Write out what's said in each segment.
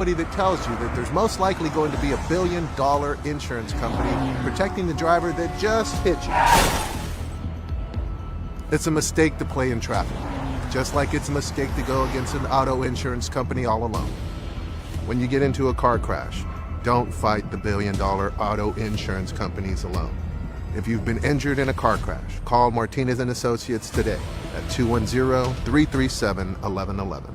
that tells you that there's most likely going to be $1 billion insurance company protecting the driver that just hit you. It's a mistake to play in traffic, just like it's a mistake to go against an auto insurance company all alone. When you get into a car crash, don't fight the $1 billion auto insurance companies alone. If you've been injured in a car crash, call Martinez and Associates today at 210-337-1111.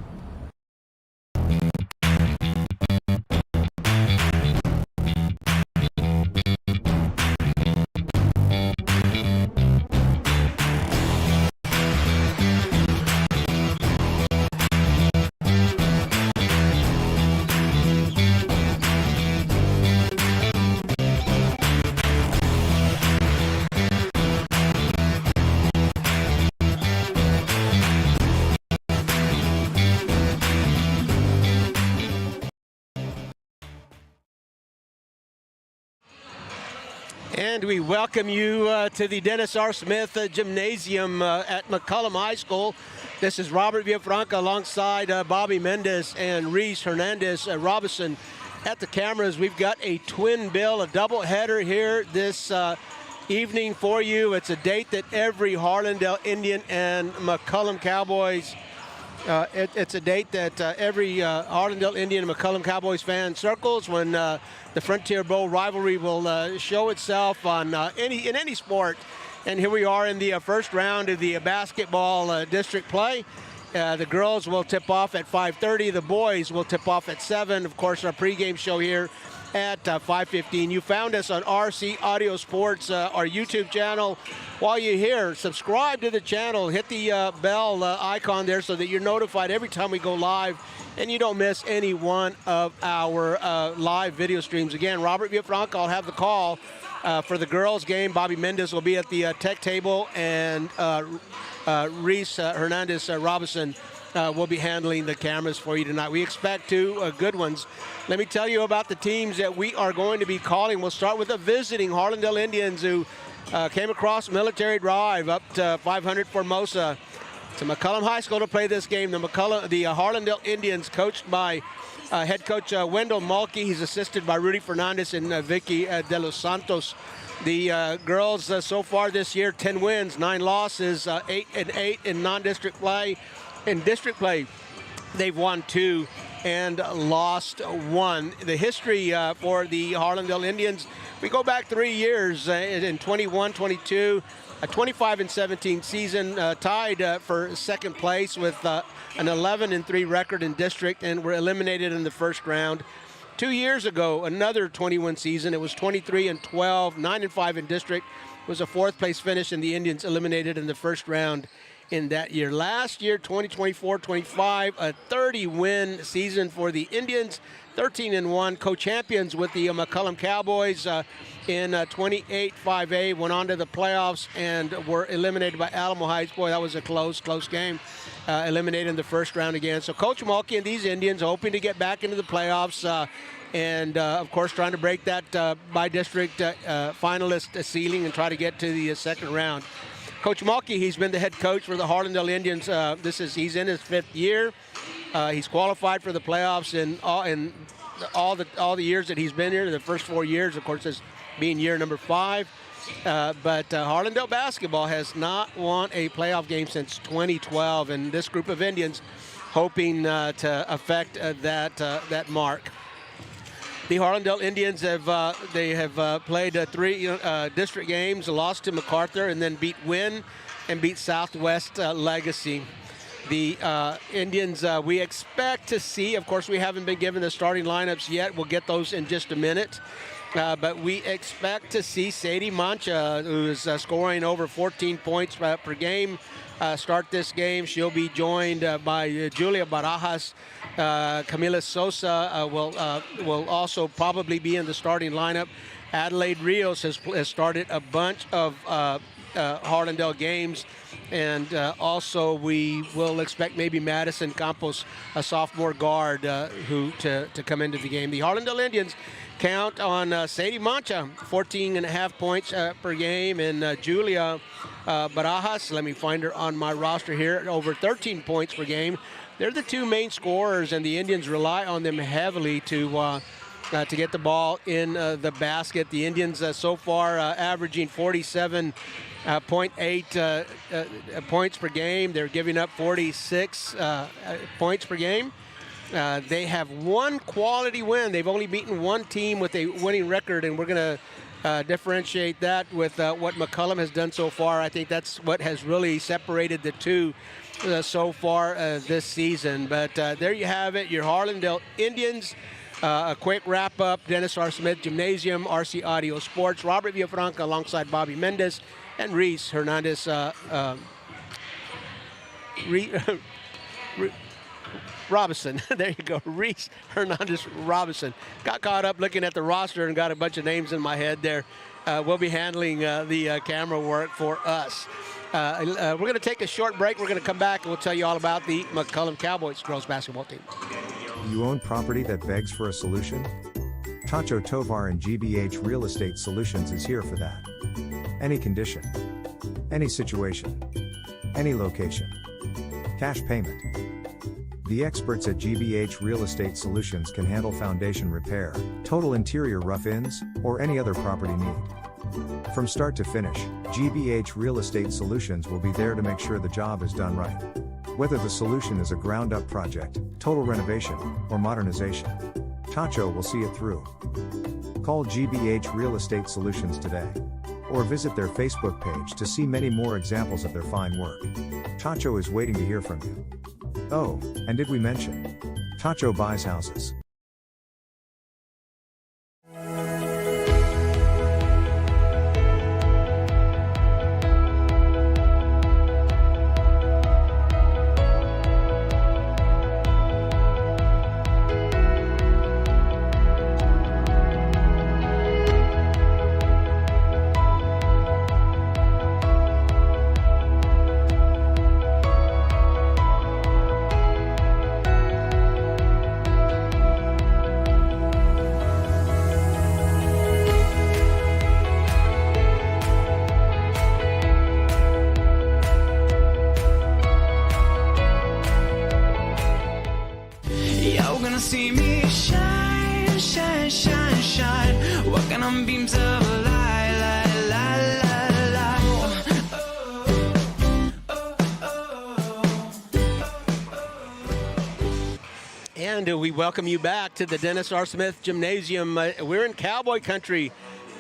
And we welcome you to the Dennis R. Smith Gymnasium at McCollum High School. This is Robert Villafranca alongside Bobby Mendez and Reese Hernandez Robinson at the cameras. We've got a twin bill, a double header here this evening for you. It's a date that every Harlandale Indian and McCollum Cowboys it's a date that every Harlandale Indian and McCollum Cowboys fan circles when the Frontier Bowl rivalry will show itself on in any sport. And here we are in the first round of the basketball district play. The girls will tip off at 5:30. The boys will tip off at 7. Of course, our pregame show here at 5:15. You found us on RC Audio Sports, our YouTube channel. While you're here, subscribe to the channel. Hit the bell icon there so that you're notified every time we go live and you don't miss any one of our live video streams. Again, Robert Villafranca, I'll have the call for the girls game. Bobby Mendez will be at the tech table, and Reese Hernandez Robinson will be handling the cameras for you tonight. We expect two good ones. Let me tell you about the teams that we are going to be calling. We'll start with the visiting Harlandale Indians, who came across Military Drive up to 500 Formosa to McCollum High School to play this game. The Harlandale Indians, coached by head coach Wendell Mulkey. He's assisted by Rudy Fernandez and Vicky de los Santos. The girls so far this year, 10 wins, 9 losses, 8-8 in non-district play. In district play, they've won 2 and lost 1. The history for the Harlandale Indians, we go back 3 years in 21-22, a 25-17 season, tied for second place with an 11-3 record in district, and were eliminated in the first round. 2 years ago, another 21 season. It was 23-12, 9-5 in district. It was a 4th place finish, and the Indians eliminated in the first round in that year. Last year, 2024-25, a 30-win season for the Indians, 13-1, co-champions with the McCollum Cowboys in 28-5A, went on to the playoffs and were eliminated by Alamo Heights. Boy, that was a close game. Eliminated in the first round again. So Coach Mulkey and these Indians hoping to get back into the playoffs and, of course, trying to break that by-district finalist ceiling and try to get to the second round. Coach Mulkey, he's been the head coach for the Harlandale Indians. He's in his 5th year. He's qualified for the playoffs in all the years that he's been here. The first 4 years, of course, this being year number 5. But Harlandale basketball has not won a playoff game since 2012, and this group of Indians hoping to affect that mark. The Harlandale Indians have played 3 district games, lost to MacArthur, and then beat Wynn and beat Southwest Legacy. The Indians, we expect to see, of course, we haven't been given the starting lineups yet. We'll get those in just a minute. But we expect to see Sadie Mancha, who is scoring over 14 points per game, start this game. She'll be joined by Julia Barajas. Camila Sosa will also probably be in the starting lineup. Adelaide Rios has started a bunch of Harlandale games. And also we will expect maybe Madison Campos, a sophomore guard, to come into the game. The Harlandale Indians count on Sadie Mancha, 14.5 points per game, and Julia Barajas, let me find her on my roster here, over 13 points per game. they're the two main scorers, and the Indians rely on them heavily to get the ball in the basket. The Indians so far averaging 47.8 points per game. They're giving up 46 points per game. They have one quality win. They've only beaten one team with a winning record, and we're going to differentiate that with what McCollum has done so far. I think that's what has really separated the two so far this season. But there you have it, your Harlandale Indians. A quick wrap-up, Dennis R. Smith Gymnasium, RC Audio Sports, Robert Villafranca alongside Bobby Mendez and Reese Hernandez. Robinson. There you go, Reese Hernandez Robinson. Got caught up looking at the roster and got a bunch of names in my head there. We'll be handling the camera work for us. We're going to take a short break. We're going to come back and we'll tell you all about the McCollum Cowboys girls basketball team. You own property that begs for a solution? Tacho Tovar and GBH Real Estate Solutions is here for that. Any condition, any situation, any location. Cash payment. The experts at GBH Real Estate Solutions can handle foundation repair, total interior rough-ins, or any other property need. From start to finish, GBH Real Estate Solutions will be there to make sure the job is done right. Whether the solution is a ground-up project, total renovation, or modernization, Tacho will see it through. Call GBH Real Estate Solutions today, or visit their Facebook page to see many more examples of their fine work. Tacho is waiting to hear from you. Oh, and did we mention? Tacho buys houses. See me shine, shine, shine, shine. Walking on beams of light, light, light, light, light. And we welcome you back to the Dennis R. Smith Gymnasium. We're in cowboy country,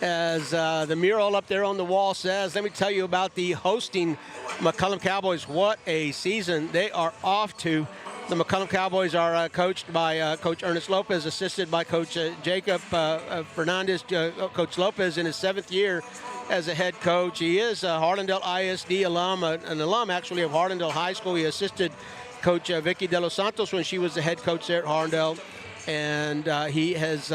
as the mural up there on the wall says. Let me tell you about the hosting McCollum Cowboys. What a season they are off to. The McCollum Cowboys are coached by Coach Ernest Lopez, assisted by Coach Jacob Fernandez. Coach Lopez in his 7th year as a head coach. He is a Harlandale ISD alum, an alum actually of Harlandale High School. He assisted Coach Vicky De Los Santos when she was the head coach there at Harlandale. And he has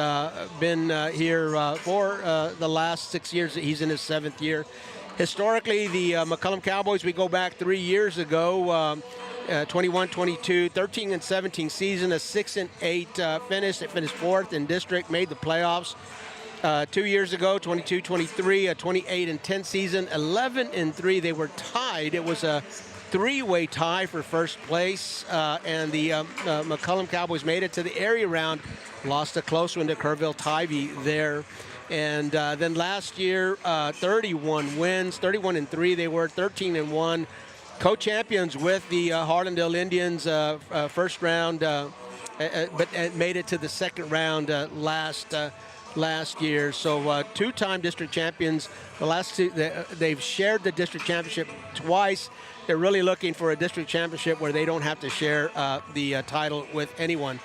been here for the last 6 years. He's in his 7th year. Historically, the McCollum Cowboys, we go back 3 years ago, 21-22, 13-17 season, a 6-8 finish. They finished 4th in district, made the playoffs. 2 years ago, 22-23, a 28-10 season, 11-3. They were tied. It was a 3-way tie for first place, and the McCollum Cowboys made it to the area round, lost a close one to Kerrville-Tivy there. And then last year, 31 wins, 31-3. They were 13-1. Co-champions with the Harlandale Indians first round, but made it to the second round last year. So 2-time district champions. The last two, they've shared the district championship twice. They're really looking for a district championship where they don't have to share the title with anyone.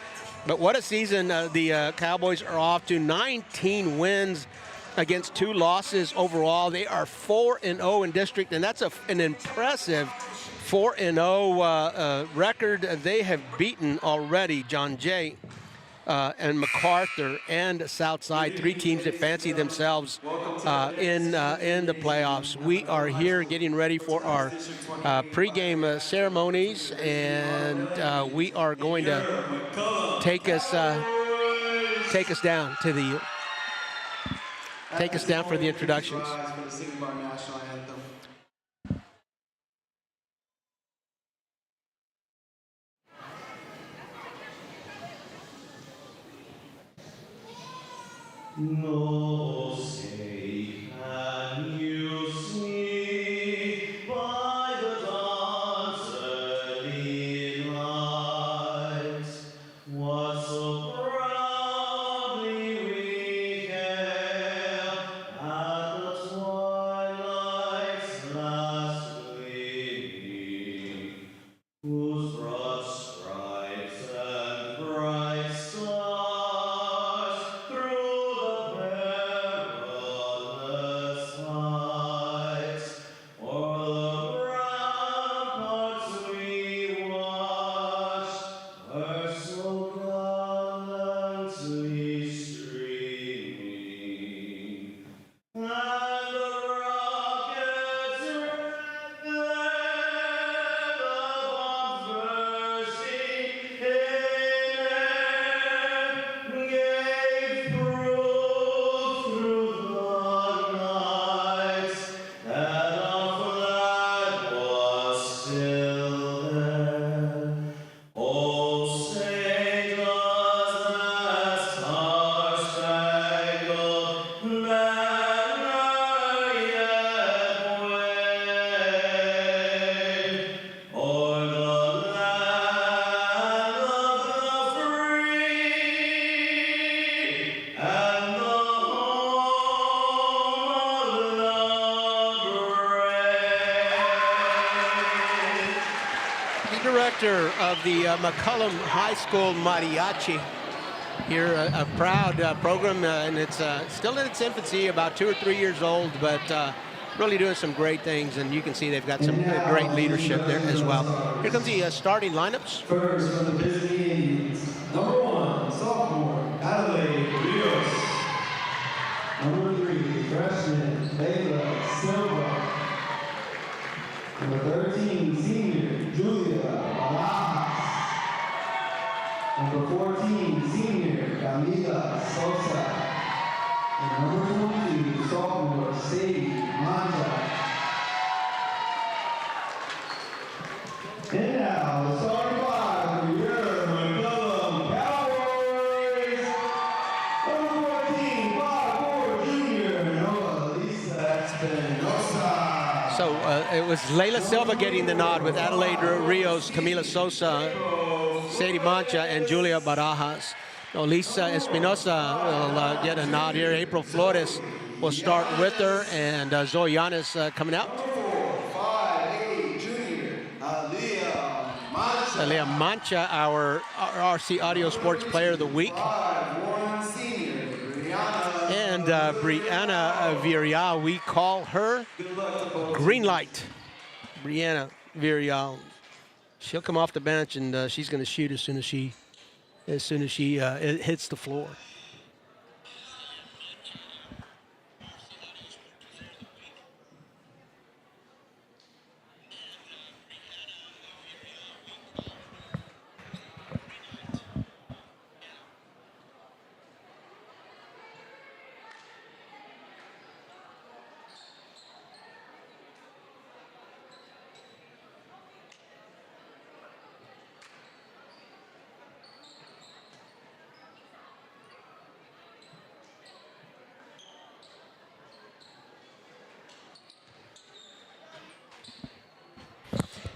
But what a season the Cowboys are off to. 19 wins against 2 losses overall. They are 4-0 in district, and that's an impressive 4-0 record. They have beaten already John Jay and MacArthur and Southside, 3 teams that fancy themselves in the playoffs. We are here getting ready for our pregame ceremonies, and we are going to take us down to the for the introductions. No, say, can you see by the dawn's early light what so proudly we hailed at the twilight's last gleaming, whose broad stripes and bright stars through the perilous heights o'er the ramparts we watched were so gallantly streaming. And the rockets red glare, the bombs bursting in air, gave proof through the night that our flag was still there. Oh, say does that star-spangled banner yet wave o'er the land of the free and the home of the brave? The director of the McCollum High School Mariachi here, a proud program, and it's still in its infancy, about 2 or 3 years old, but really doing some great things, and you can see they've got some great leadership there as well. Here comes the starting lineups. First from the Disney Indians, number 1, sophomore, Adelaide Rios. Number 3, freshman, Layla Silva. Number 13, senior, Julia Barajas. Number 14, senior, Camila Sosa. And number 22, sophomore, Sadie Manja. And now, the starting five for your McCollum Cowboys. Number 14, 5'4" junior, Noah Lisa Espinosa. So it was Layla Silva getting the nod with Adelaide Rios, Camila Sosa, Sadie Mancha, and Julia Barajas. Lisa Espinosa will get a nod here. April Flores will start with her, and Zoe Yanis coming out. 5'8" junior, Aaliyah Mancha. Aaliyah Mancha, our RC Audio Sports Player of the Week. 5'1" senior, Brianna. And Brianna Villarreal, we call her Green Light. Brianna Villarreal. She'll come off the bench, and she's going to shoot as soon as she hits the floor.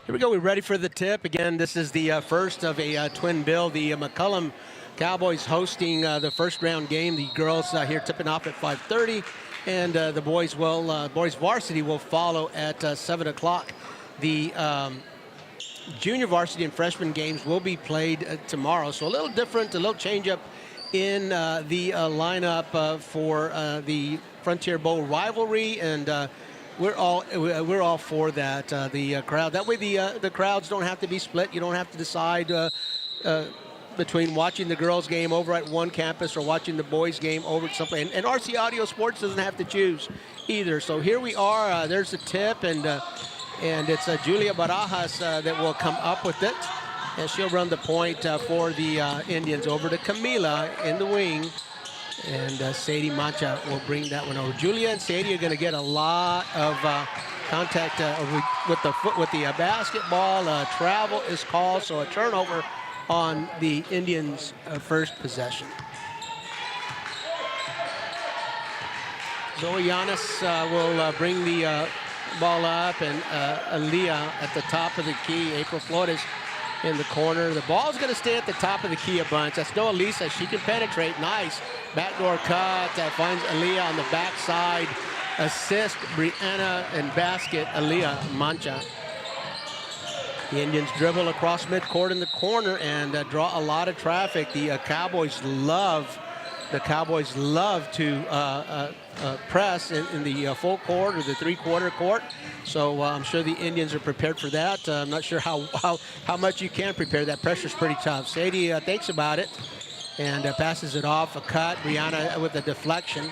Here we go. We're ready for the tip. Again, this is the first of a twin bill. The McCollum Cowboys hosting the first round game. The girls here tipping off at 5:30, and the boys varsity will follow at 7 o'clock. The junior varsity and freshman games will be played tomorrow. So a little different, a little change up in the lineup for the Frontier Bowl rivalry, and we're all for that. The crowd. That way, the crowds don't have to be split. You don't have to decide between watching the girls' game over at one campus or watching the boys' game over at something. And RC Audio Sports doesn't have to choose either. So here we are. There's the tip, and it's Julia Barajas that will come up with it, and she'll run the point for the Indians over to Camila in the wing. And Sadie Mancha will bring that one over. Julia and Sadie are going to get a lot of contact with the basketball. Travel is called, so a turnover on the Indians' first possession. Zoe Giannis will bring the ball up, and Aaliyah at the top of the key. April Flores in the corner. The ball's going to stay at the top of the key a bunch. That's Noah Lisa. She can penetrate. Nice backdoor cut. Finds Aaliyah on the backside. Assist Brianna, and basket Aaliyah Mancha. The Indians dribble across midcourt in the corner and draw a lot of traffic. The Cowboys love to press in the full court or the three-quarter court. So I'm sure the Indians are prepared for that. I'm not sure how much you can prepare. That pressure's pretty tough. Sadie thinks about it and passes it off. A cut. Brianna with a deflection.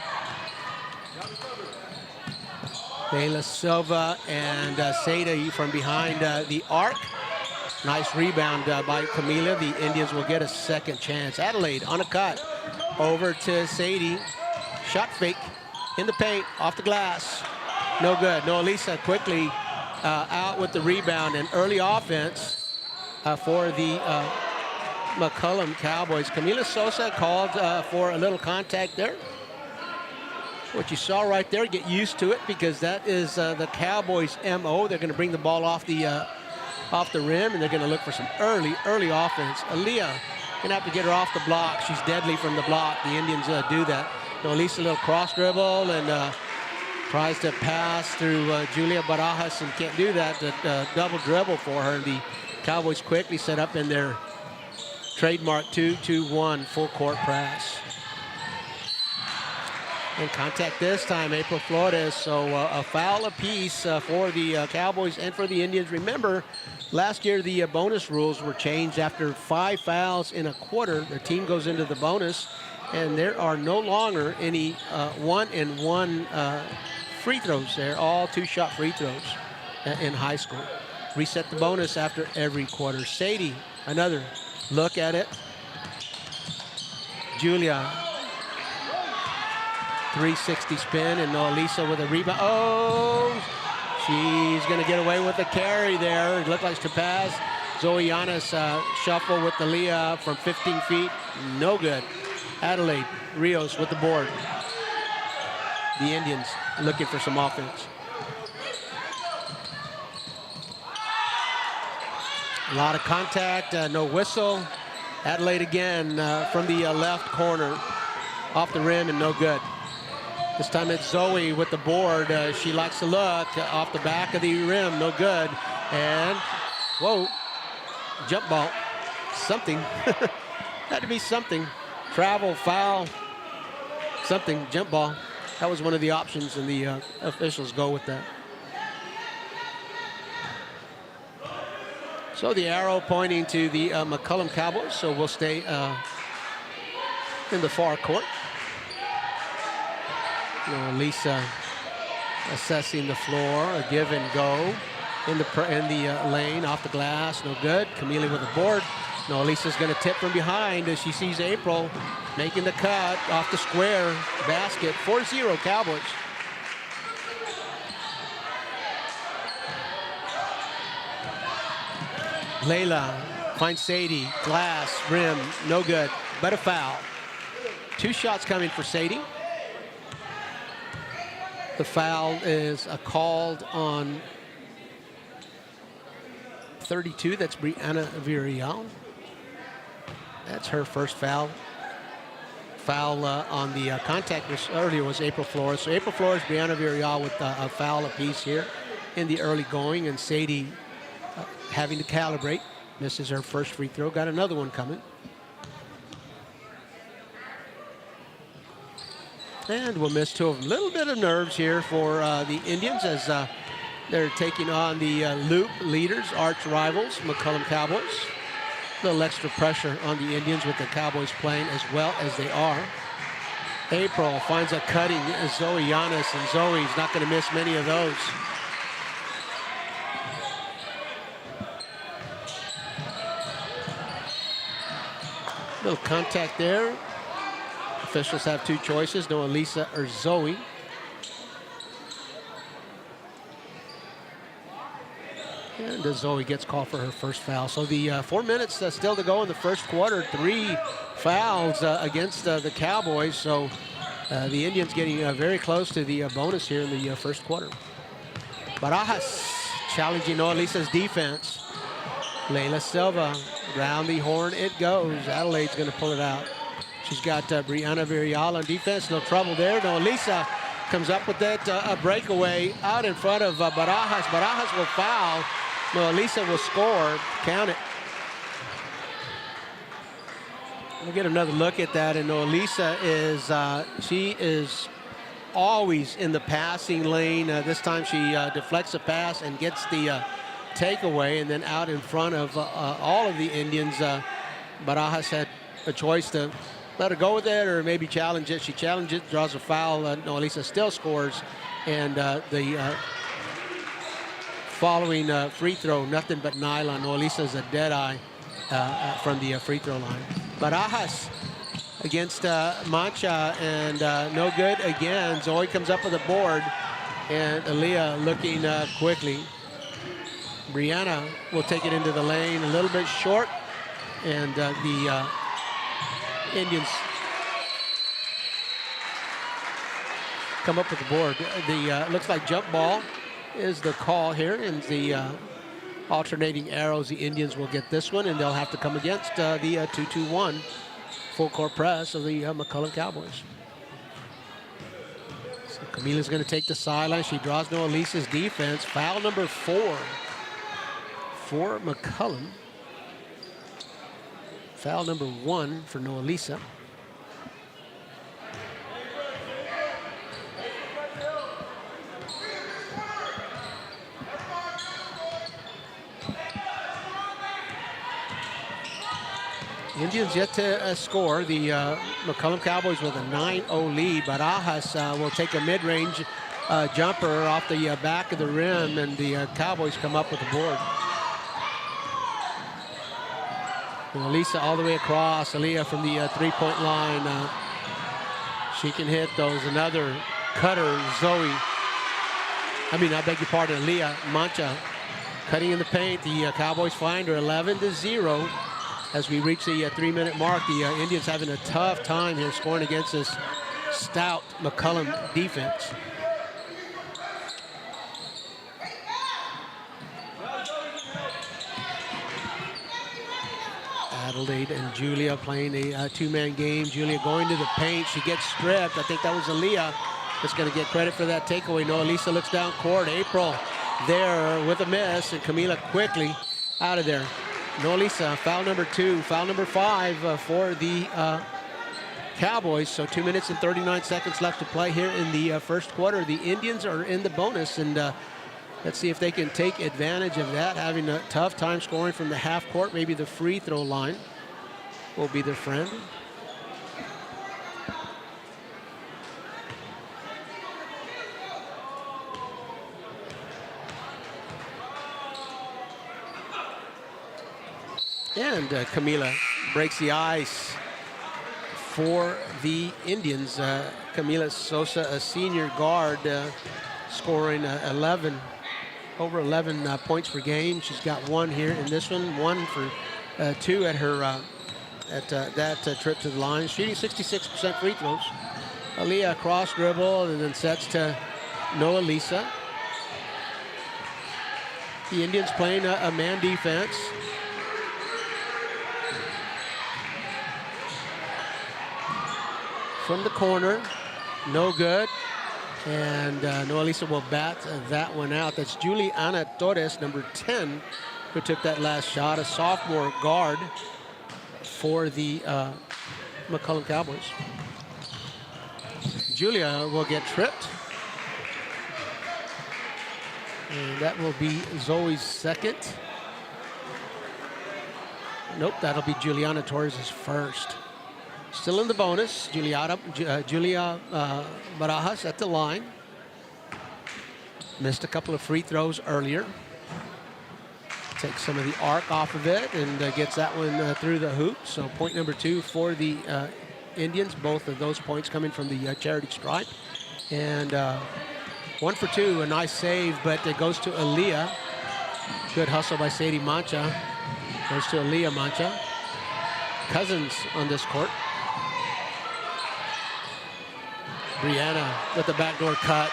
De La Silva and Sadie from behind the arc. Nice rebound by Camila. The Indians will get a second chance. Adelaide on a cut. Over to Sadie. Shot fake in the paint, off the glass. No good. No, Lisa quickly out with the rebound, and early offense for the McCollum Cowboys. Camila Sosa called for a little contact there. What you saw right there, get used to it, because that is the Cowboys' MO. They're going to bring the ball off the rim, and they're going to look for some early offense. Aaliyah going to have to get her off the block. She's deadly from the block. The Indians do that. So at least a little cross dribble, and tries to pass through Julia Barajas, and can't do that. The double dribble for her. The Cowboys quickly set up in their trademark 2-2-1 full court press. And contact this time, April Flores. So a foul apiece for the Cowboys and for the Indians. Remember, last year the bonus rules were changed after 5 fouls in a quarter. The team goes into the bonus, and there are no longer any 1-and-1 free throws. They're all 2-shot free throws in high school. Reset the bonus after every quarter. Sadie, another look at it. Julia, 360 spin, and Noelisa with a rebound. Oh, she's going to get away with the carry there. It looked like to pass. Zoe Giannis shuffle with the Leah from 15 feet. No good. Adelaide Rios with the board. The Indians looking for some offense. A lot of contact, no whistle. Adelaide again from the left corner. Off the rim and no good. This time it's Zoe with the board. She likes to look off the back of the rim, no good. And, whoa, jump ball. Something. Had to be something. Travel, foul, something, jump ball. That was one of the options, and the officials go with that. So the arrow pointing to the McCollum Cowboys, so we'll stay in the far court. Lisa assessing the floor, a give and go in the lane, off the glass, no good. Camille with the board. No, Lisa's going to tip from behind as she sees April making the cut off the square basket. 4-0 Cowboys. Layla finds Sadie, glass, rim, no good, but a foul. 2 shots coming for Sadie. The foul is called on 32. That's Brianna Villarreal. That's her first foul. Foul on the contact earlier was April Flores. So April Flores, Brianna Villarreal with a foul apiece here in the early going, and Sadie having to calibrate. Misses her first free throw. Got another one coming. And we'll miss 2 of them. A little bit of nerves here for the Indians as they're taking on the Loop leaders, arch rivals, McCollum Cowboys. A little extra pressure on the Indians with the Cowboys playing as well as they are. April finds a cutting Zoe Giannis, and Zoe's not going to miss many of those. Little contact there. Officials have 2 choices, Noah Lisa or Zoe. And Zoe gets called for her first foul. So the 4 minutes still to go in the first quarter. 3 fouls against the Cowboys. So The Indians getting very close to the bonus here in the first quarter. Barajas challenging Noalisa's defense. Layla Silva, round the horn it goes. Adelaide's going to pull it out. She's got Brianna Villarreal on defense. No trouble there. Noalisa comes up with that breakaway out in front of Barajas. Barajas will foul. Noalisa will score. Count it. We'll get another look at that. And Noalisa she is always in the passing lane. This time she deflects a pass and gets the takeaway, and then out in front of all of the Indians. Barajas had a choice to let her go with it or maybe challenge it. She challenged it, draws a foul. Noalisa still scores, and the following free throw, nothing but nylon. Noalisa's a dead eye from the free throw line. Barajas against Mancha, and no good again. Zoe comes up with a board, and Aaliyah looking quickly. Brianna will take it into the lane, a little bit short, and the Indians come up with the board. The looks like jump ball is the call here, and the alternating arrows. The Indians will get this one, and they'll have to come against the 2-2-1 full court press of the McCollum Cowboys. So Camila's going to take the sideline. She draws Noalisa's defense. Foul number 4 for McCollum. Foul number 1 for Noalisa. Indians yet to score. The McCollum Cowboys with a 9-0 lead. Barajas will take a mid-range jumper off the back of the rim, and the Cowboys come up with the board. Noalisa all the way across. Aaliyah from the three-point line. She can hit those. Another cutter, Zoe. I beg your pardon, Aaliyah Mancha cutting in the paint. The Cowboys find her 11-0. As we reach the 3-minute mark, the Indians having a tough time here scoring against this stout McCollum defense. Adelaide and Julia playing a two-man game. Julia going to the paint. She gets stripped. I think that was Aaliyah that's going to get credit for that takeaway. Noalisa looks down court. April there with a miss, and Camila quickly out of there. Noalisa, foul number 2, foul number 5 for the Cowboys. So 2 minutes and 39 seconds left to play here in the first quarter. The Indians are in the bonus, and let's see if they can take advantage of that, having a tough time scoring from the half court. Maybe the free throw line will be their friend. And Camila breaks the ice for the Indians. Camila Sosa, a senior guard, scoring over 11 points per game. She's got 1 here in this one, 1 for 2 at her that trip to the line. Shooting 66% free throws. Aaliyah cross dribble and then sets to Noalisa. The Indians playing a man defense. From the corner, no good. And Noalisa will bat that one out. That's Juliana Torres, number 10, who took that last shot, a sophomore guard for the McCollum Cowboys. Julia will get tripped. And that will be Zoe's second. Nope, that'll be Juliana Torres' first. Still in the bonus, Julia Barajas at the line. Missed a couple of free throws earlier. Takes some of the arc off of it and gets that one through the hoop. So point number 2 for the Indians. Both of those points coming from the charity stripe. And 1 for 2, a nice save, but it goes to Aaliyah. Good hustle by Sadie Mancha. Goes to Aaliyah Mancha. Cousins on this court. Brianna with the backdoor cut.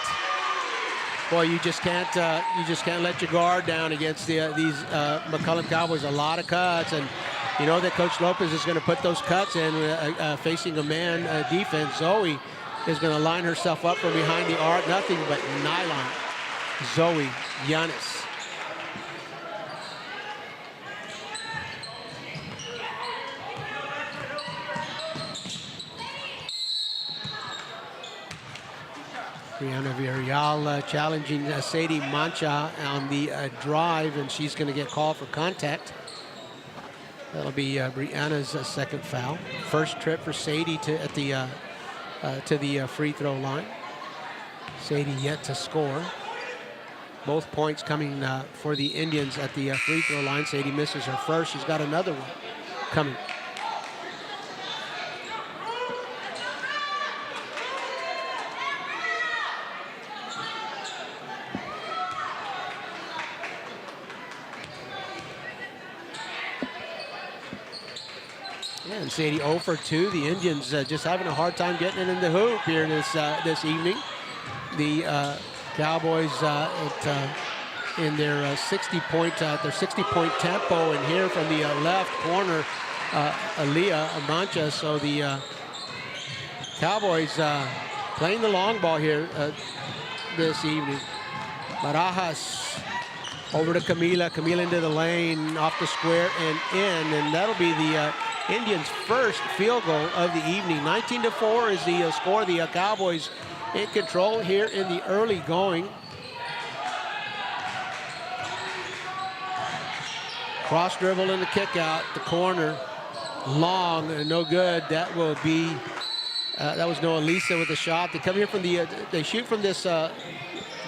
Boy, you just can't let your guard down against these McCollum Cowboys. A lot of cuts, and you know that Coach Lopez is going to put those cuts in facing a man defense. Zoe is going to line herself up from behind the arc. Nothing but nylon. Zoe Giannis. Brianna Villarreal challenging Sadie Mancha on the drive, and she's going to get called for contact. That'll be Brianna's second foul. First trip for Sadie to the free throw line. Sadie yet to score. Both points coming for the Indians at the free throw line. Sadie misses her first. She's got another one coming. And Sadie 0 for 2. The Indians just having a hard time getting it in the hoop here this evening. The Cowboys in their 60-point tempo, and here from the left corner, Aaliyah Mancha. So the Cowboys playing the long ball here this evening. Barajas over to Camila. Camila into the lane, off the square and in, and that'll be the Indians' first field goal of the evening. 19-4 is the score. The Cowboys in control here in the early going. Cross dribble in the kick out, the corner, long and no good. That will be, that was Noah Lisa with the shot. They come here from they shoot from this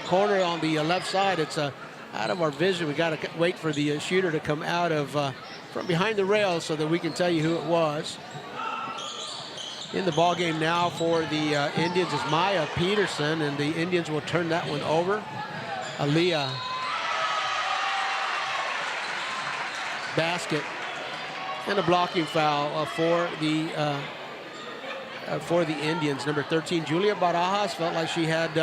corner on the left side. It's out of our vision. We got to wait for the shooter to come out of from behind the rail so that we can tell you who it was. In the ball game now for the Indians is Maya Peterson, and the Indians will turn that one over. Aaliyah. Basket and a blocking foul for the Indians. Number 13, Julia Barajas, felt like she had.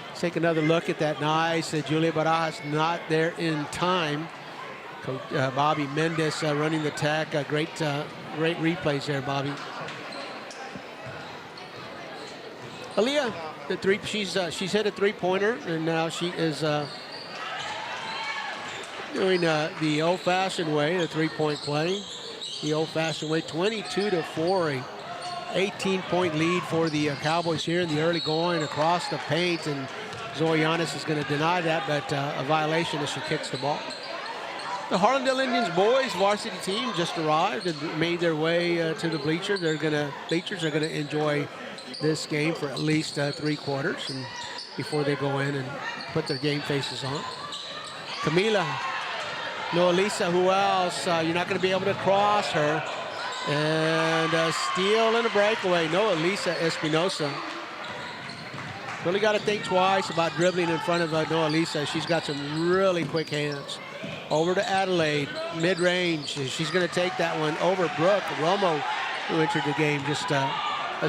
Let's take another look at that. Nice. Julia Barajas not there in time. Coach Bobby Mendez running the attack. Great replays there, Bobby. Aaliyah, the three. She's hit a three-pointer, and now she is. Doing the old-fashioned way, the three-point play. The old-fashioned way, 22-4, a 18-point lead for the Cowboys here in the early going across the paint, and Zoe Giannis is going to deny that, but a violation as she kicks the ball. The Harlandale Indians boys varsity team just arrived and made their way to the bleachers. Bleachers are going to enjoy this game for at least 3 quarters, and before they go in and put their game faces on. Camila. Noah Lisa, who else? You're not going to be able to cross her. And a steal and a breakaway. Noah Lisa Espinosa. Really got to think twice about dribbling in front of Noah Lisa. She's got some really quick hands. Over to Adelaide, mid-range. She's going to take that one over Brooke Romo, who entered the game just a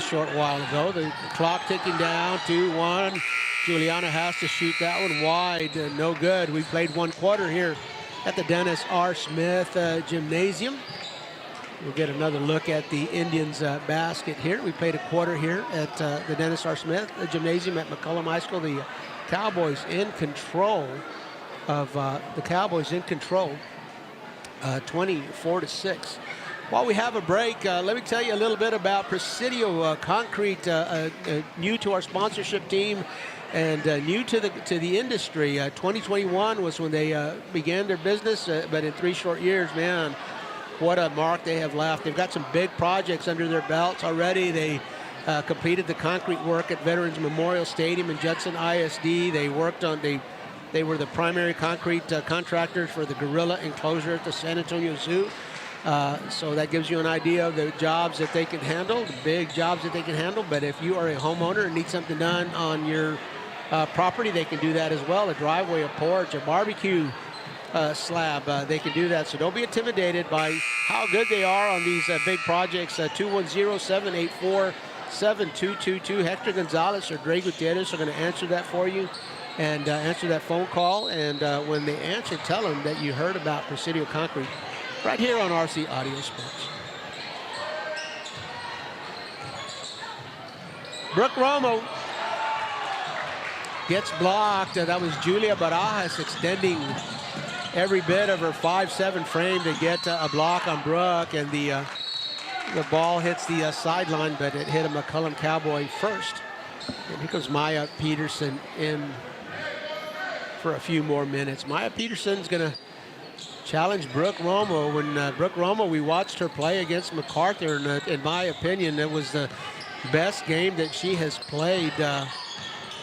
short while ago. The clock ticking down, 2-1. Juliana has to shoot that one wide. No good. We played 1 quarter here at the Dennis R. Smith Gymnasium. We'll get another look at the Indians basket here. We played a quarter here at the Dennis R. Smith Gymnasium at McCollum High School. The Cowboys in control of 24-6. While we have a break, let me tell you a little bit about Presidio Concrete, new to our sponsorship team and new to the industry. 2021 was when they began their business, but in 3 short years, man, what a mark they have left. They've got some big projects under their belts already. They completed the concrete work at Veterans Memorial Stadium in Judson ISD. They worked on they were the primary concrete contractors for the gorilla enclosure at the San Antonio Zoo. So that gives you an idea of the jobs that they can handle, the big jobs that they can handle. But if you are a homeowner and need something done on your property, they can do that as well. A driveway, a porch, a barbecue, slab. They can do that, so don't be intimidated by how good they are on these big projects. 210-784-7222. Hector Gonzalez or Dre Gutierrez are going to answer that for you and answer that phone call. And when they answer, tell them that you heard about Presidio Concrete right here on RC Audio Sports. Brooke Romo gets blocked. That was Julia Barajas extending every bit of her 5'7" frame to get a block on Brooke, and the ball hits the sideline, but it hit a McCollum Cowboy first. And here comes Maya Peterson in for a few more minutes. Maya Peterson's going to challenge Brooke Romo. When Brooke Romo, we watched her play against MacArthur, and in my opinion, it was the best game that she has played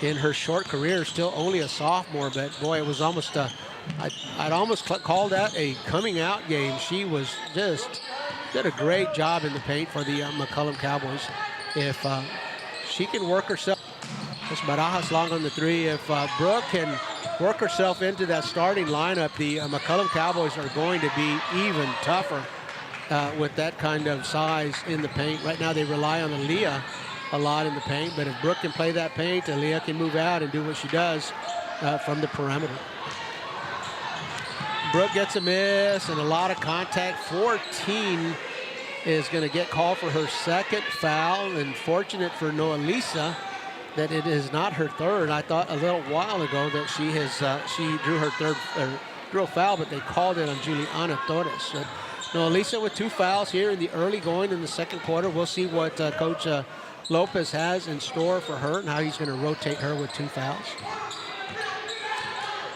in her short career. Still only a sophomore, but boy, it was almost I'd almost called that a coming out game. She was just did a great job in the paint for the McCollum Cowboys. If she can work herself, it's Barajas long on the three. If Brooke can work herself into that starting lineup, the McCollum Cowboys are going to be even tougher with that kind of size in the paint. Right now they rely on Aaliyah a lot in the paint, but if Brooke can play that paint, Aaliyah can move out and do what she does from the perimeter. Brooke gets a miss and a lot of contact. 14 is going to get called for her second foul, and fortunate for Noah Lisa that it is not her third. I thought a little while ago that she drew her third, drew a foul, but they called it on Juliana Torres. So Noah Lisa with 2 fouls here in the early going in the second quarter. We'll see what Coach Lopez has in store for her and how he's going to rotate her with 2 fouls.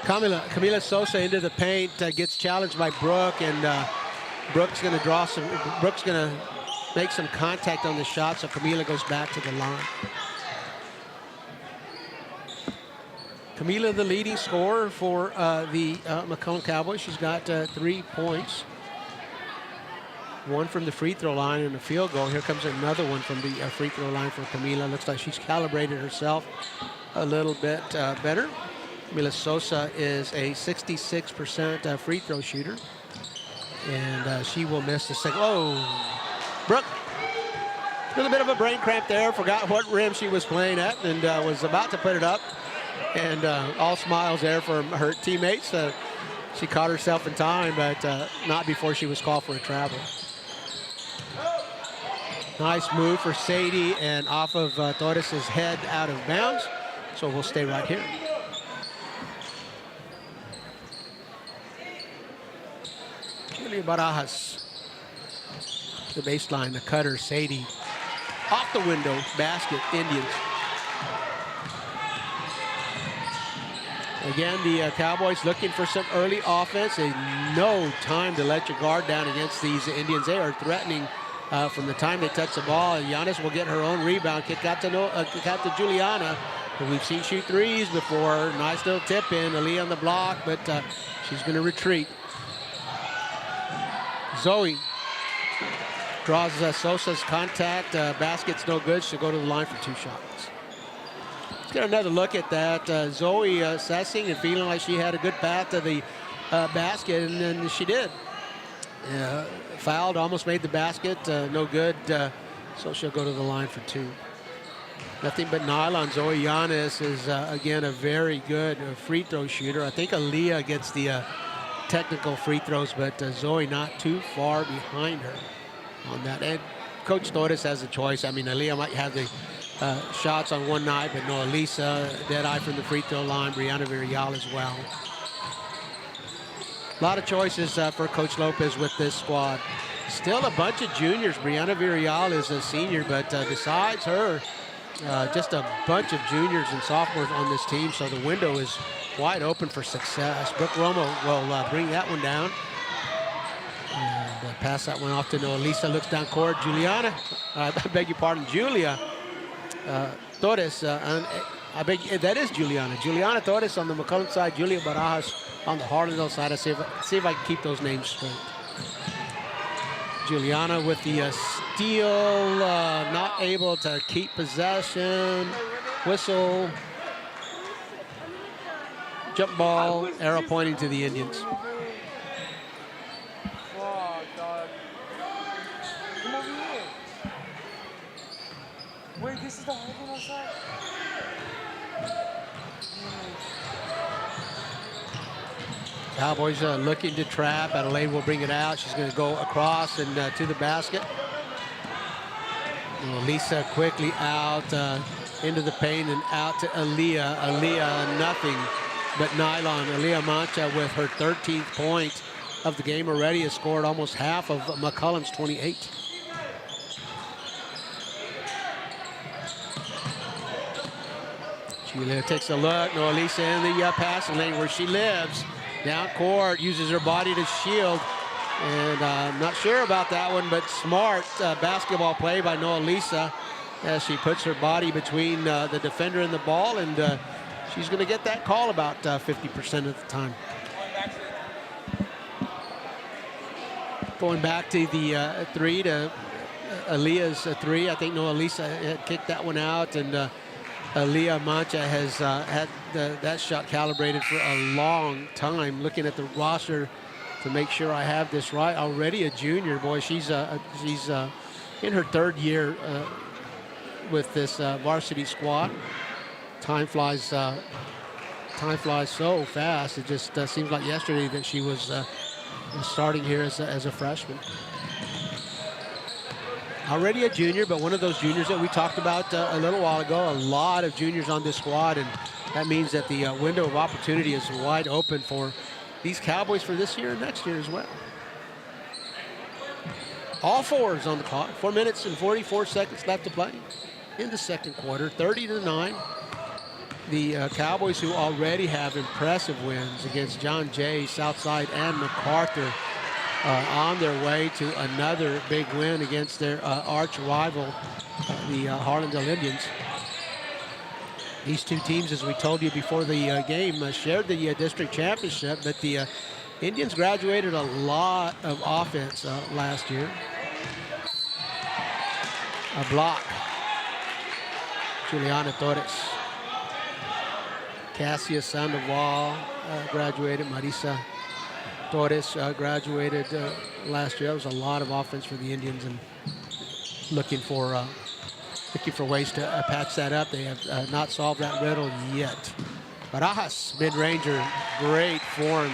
Camila Sosa into the paint, gets challenged by Brooke, and Brooke's going to make some contact on the shot, so Camila goes back to the line. Camila, the leading scorer for the McCollum Cowboys. She's got 3 points. 1 from the free throw line and a field goal. Here comes another one from the free throw line for Camila. Looks like she's calibrated herself a little bit better. Camila Sosa is a 66% free throw shooter. And she will miss the second. Oh, Brooke. A little bit of a brain cramp there. Forgot what rim she was playing at and was about to put it up. And all smiles there for her teammates. She caught herself in time, but not before she was called for a travel. Nice move for Sadie, and off of Torres' head out of bounds. So we'll stay right here. Julia Barajas. The baseline, the cutter, Sadie. Off the window, basket, Indians. Again, the Cowboys looking for some early offense. No time to let your guard down against these Indians. They are threatening from the time they touch the ball. Giannis will get her own rebound. Kick out to Juliana, who we've seen shoot threes before. Nice little tip in. Ali on the block, but she's going to retreat. Zoe draws Sosa's contact. Basket's no good. She'll go to the line for 2 shots. Let's get another look at that. Zoe assessing and feeling like she had a good path to the basket, and then she did. Fouled, almost made the basket, no good. So she'll go to the line for 2. Nothing but nylon. Zoe Giannis is, again, a very good free throw shooter. I think Aaliyah gets the technical free throws, but Zoe not too far behind her on that. And Coach Torres has a choice. I mean, Aaliyah might have the shots on one night, but no, Elisa, dead eye from the free throw line. Brianna Villarreal as well. A lot of choices for Coach Lopez with this squad. Still a bunch of juniors. Brianna Villarreal is a senior, but besides her, just a bunch of juniors and sophomores on this team, so the window is wide open for success. Brooke Romo will bring that one down. And pass that one off to Noah. Lisa looks down court. Juliana, I beg your pardon, Julia Torres. I beg, that is Juliana. Juliana Torres on the McCollum side. Julia Barajas on the Harlandale side. I see if I can keep those names straight. Juliana with the steal, not able to keep possession. Whistle. Jump ball, arrow pointing to the Indians. Wait, this is the hard one outside? Cowboys looking to trap. Adelaide will bring it out. She's going to go across and to the basket. Lisa quickly out into the paint and out to Aaliyah. Aaliyah, nothing but nylon. Aaliyah Mancha with her 13th point of the game already has scored almost half of McCollum's 28. Julia takes a look. No, Lisa in the passing lane where she lives. Down court, uses her body to shield. And I'm not sure about that one, but smart basketball play by Noah Lisa as she puts her body between the defender and the ball, and she's going to get that call about 50% of the time. Going back to the three, to Aaliyah's three. I think Noah Lisa had kicked that one out, and Aaliyah Mancha has had that shot calibrated for a long time. Looking at the roster to make sure I have this right. Already a junior, boy. She's in her third year with this varsity squad. Time flies so fast. It just seems like yesterday that she was starting here as a freshman. Already a junior, but one of those juniors that we talked about a little while ago. A lot of juniors on this squad, and that means that the window of opportunity is wide open for these Cowboys for this year and next year as well. All fours on the clock. 4 minutes and 44 seconds left to play in the second quarter. 30-9. The Cowboys, who already have impressive wins against John Jay, Southside, and MacArthur, on their way to another big win against their arch rival, the Harlandale Indians. These two teams, as we told you before the game, shared the district championship, but the Indians graduated a lot of offense last year. A block. Juliana Torres. Cassia Sandoval graduated. Marisa Torres graduated last year. That was a lot of offense for the Indians, and looking for ways to patch that up. They have not solved that riddle yet. Barajas, mid-ranger, great form.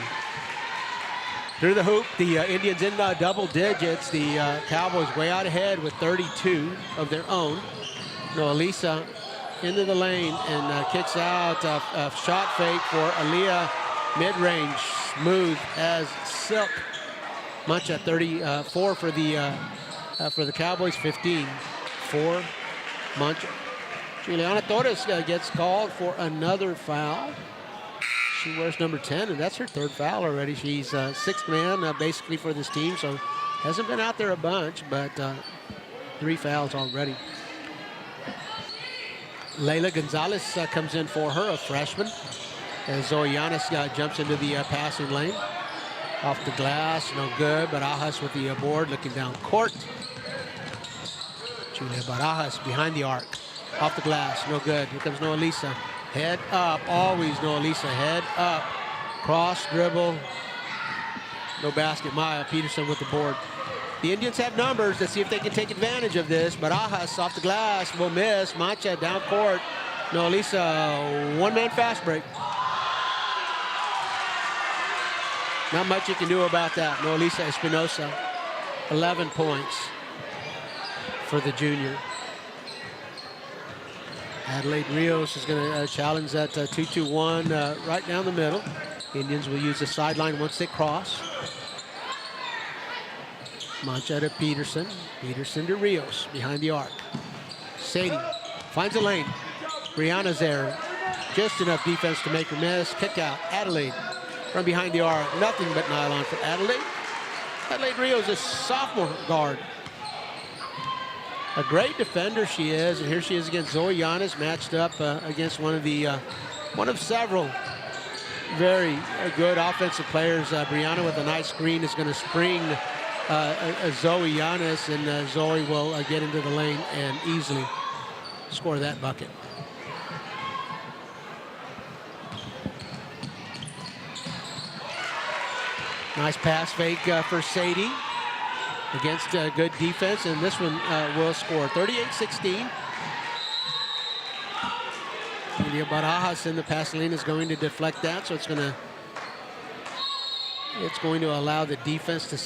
Through the hoop, the Indians in double digits. The Cowboys way out ahead with 32 of their own. Noah Lisa into the lane and kicks out a shot fake for Aaliyah, mid-range, smooth as silk. Mancha 34 for the Cowboys, 15 for Mancha. Juliana Torres gets called for another foul. She wears number 10, and that's her third foul already. She's sixth man basically for this team, so hasn't been out there a bunch, but 3 fouls already. Layla Gonzalez comes in for her, a freshman, as Zoe Yanis jumps into the passing lane. Off the glass, no good. Barajas with the board, looking down court. Julia Barajas behind the arc. Off the glass, no good. Here comes Noah Lisa. Head up, always Noah Lisa, head up. Cross, dribble. No basket. Maya Peterson with the board. The Indians have numbers. Let's see if they can take advantage of this. Barajas off the glass, will miss. Mancha down court. Noah Lisa, one-man fast break. Not much you can do about that. Noah Lisa Espinosa, 11 points for the junior. Adelaide Rios is going to challenge that 2-2-1 right down the middle. Indians will use the sideline once they cross. Mancha to Peterson. Peterson to Rios behind the arc. Sadie finds a lane. Brianna's there. Just enough defense to make her miss. Kick out. Adelaide from behind the arc. Nothing but nylon for Adelaide. Adelaide Rios, a sophomore guard. A great defender she is, and here she is against Zoe Yanis, matched up against one of several very good offensive players. Brianna with a nice screen is going to spring Zoe Yanis, and Zoe will get into the lane and easily score that bucket. Nice pass fake for Sadie against good defense, and this one will score. 38-16. Julia Barajas in the pass lane is going to deflect that, so it's going to allow the defense to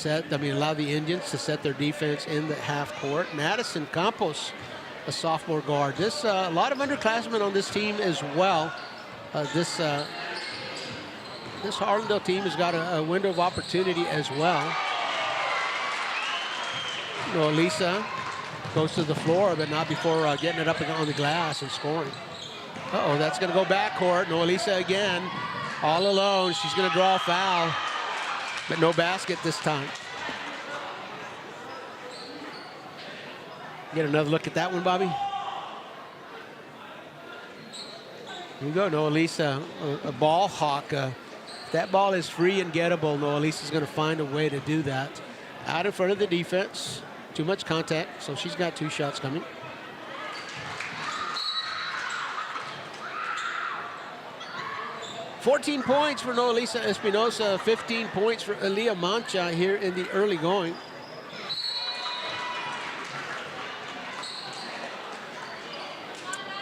allow the Indians to set their defense in the half court. Madison Campos, a sophomore guard. This a lot of underclassmen on this team as well. This Harlandale team has got a window of opportunity as well. Lisa goes to the floor, but not before getting it up on the glass and scoring. That's going to go backcourt. Lisa again, all alone. She's going to draw a foul, but no basket this time. Get another look at that one, Bobby. Here you go, Lisa, a ball hawk. If that ball is free and gettable, Lisa's going to find a way to do that. Out in front of the defense. Too much contact, so she's got 2 shots coming. $14 points for Noelisa Espinosa, 15 points for Aaliyah Mancha here in the early going.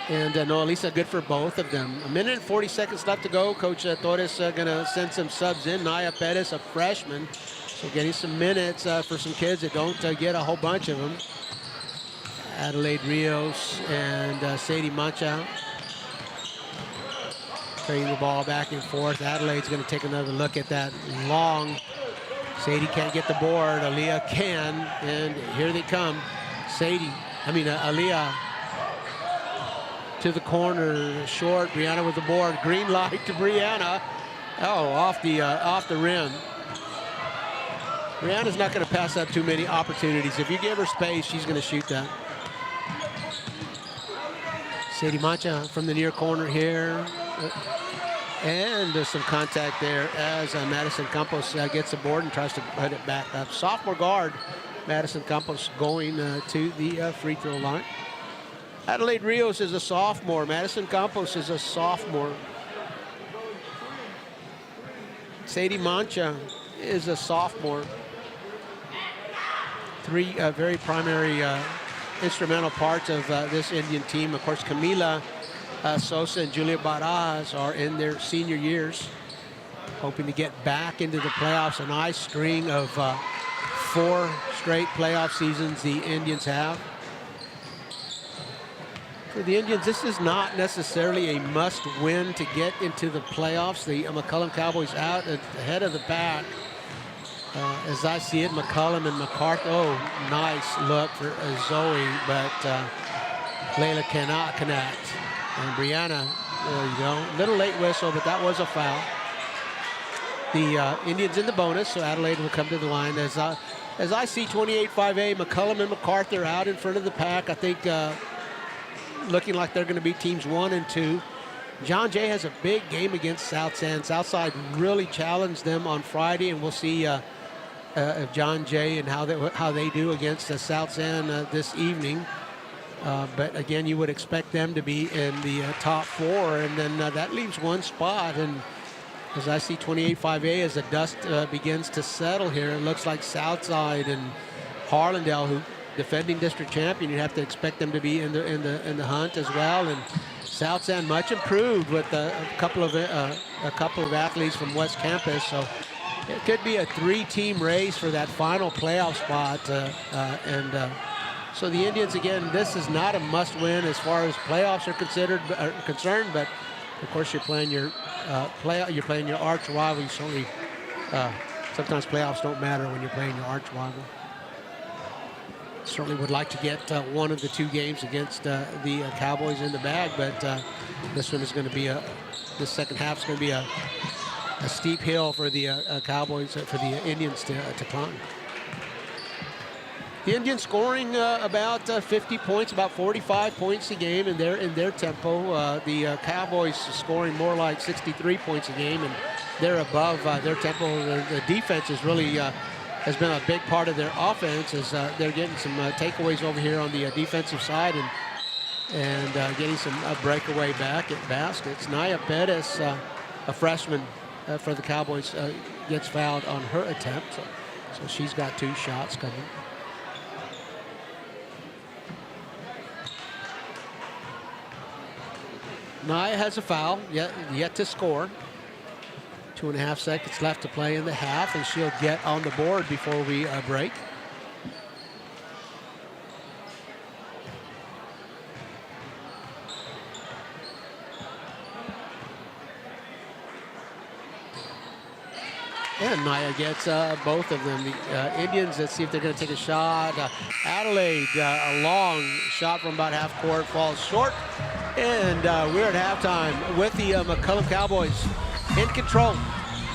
And Noelisa good for both of them. 1 minute and 40 seconds left to go. Coach Torres going to send some subs in. Naya Perez, a freshman. So getting some minutes for some kids that don't get a whole bunch of them. Adelaide Rios and Sadie Mancha trading the ball back and forth. Adelaide's going to take another look at that long. Sadie can't get the board. Aaliyah can, and here they come. Aaliyah to the corner, short. Brianna with the board. Green light to Brianna. Off the rim. Brianna's not going to pass up too many opportunities. If you give her space, she's going to shoot that. Sadie Mancha from the near corner here. And there's some contact there as Madison Campos gets the board and tries to put it back up. Sophomore guard, Madison Campos going to the free throw line. Adelaide Rios is a sophomore. Madison Campos is a sophomore. Sadie Mancha is a sophomore. 3 very primary instrumental parts of this Indian team. Of course, Camila Sosa and Julia Baraz are in their senior years, hoping to get back into the playoffs. A nice string of 4 straight playoff seasons the Indians have. For the Indians, this is not necessarily a must-win to get into the playoffs. The McCollum Cowboys out ahead of the pack. As I see it, McCollum and MacArthur. Nice look for Zoe, but Layla cannot connect. And Brianna, there you go. Little late whistle, but that was a foul. The Indians in the bonus, so Adelaide will come to the line. As I see 28-5A, McCollum and MacArthur out in front of the pack. I think looking like they're going to be teams 1 and 2. John Jay has a big game against South San. Southside really challenged them on Friday, and we'll see if John Jay and how they do against South San this evening. But again, you would expect them to be in the top 4, and then that leaves 1 spot. And as I see 28-5A, as the dust begins to settle here, it looks like Southside and Harlandale, who defending district champion, you have to expect them to be in the hunt as well. And South San much improved with a couple of athletes from West Campus, so it could be a 3-team race for that final playoff spot. So the Indians, again, this is not a must-win as far as playoffs are concerned. But of course, you're playing your arch rival. You certainly sometimes playoffs don't matter when you're playing your arch rival. Certainly would like to get 1 of the 2 games against the Cowboys in the bag, but this one is going to be this second half is going to be a steep hill for the Cowboys, for the Indians to climb. The Indians scoring about 50 points, about 45 points a game in their tempo. The Cowboys scoring more like 63 points a game, and they're above their tempo. The defense is really has been a big part of their offense, as they're getting some takeaways over here on the defensive side and getting some breakaway baskets. Naya Perez, a freshman for the Cowboys, gets fouled on her attempt, so she's got 2 shots coming. Naya has a foul, yet to score. 2.5 seconds left to play in the half, and she'll get on the board before we break. And Naya gets both of them. The Indians, let's see if they're going to take a shot. Adelaide, a long shot from about half court, falls short. And we're at halftime with the McCollum Cowboys in control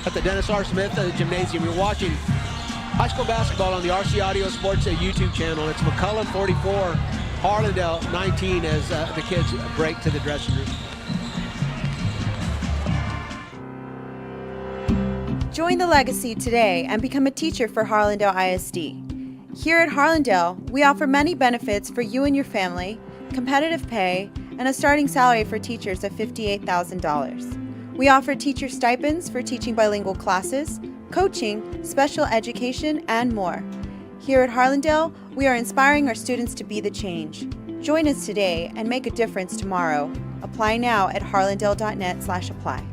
at the Dennis R. Smith Gymnasium. You're watching high school basketball on the RC Audio Sports YouTube channel. It's McCollum 44, Harlandale 19 as the kids break to the dressing room. Join the legacy today and become a teacher for Harlandale ISD. Here at Harlandale, we offer many benefits for you and your family, competitive pay, and a starting salary for teachers of $58,000. We offer teacher stipends for teaching bilingual classes, coaching, special education, and more. Here at Harlandale, we are inspiring our students to be the change. Join us today and make a difference tomorrow. Apply now at harlandale.net/apply.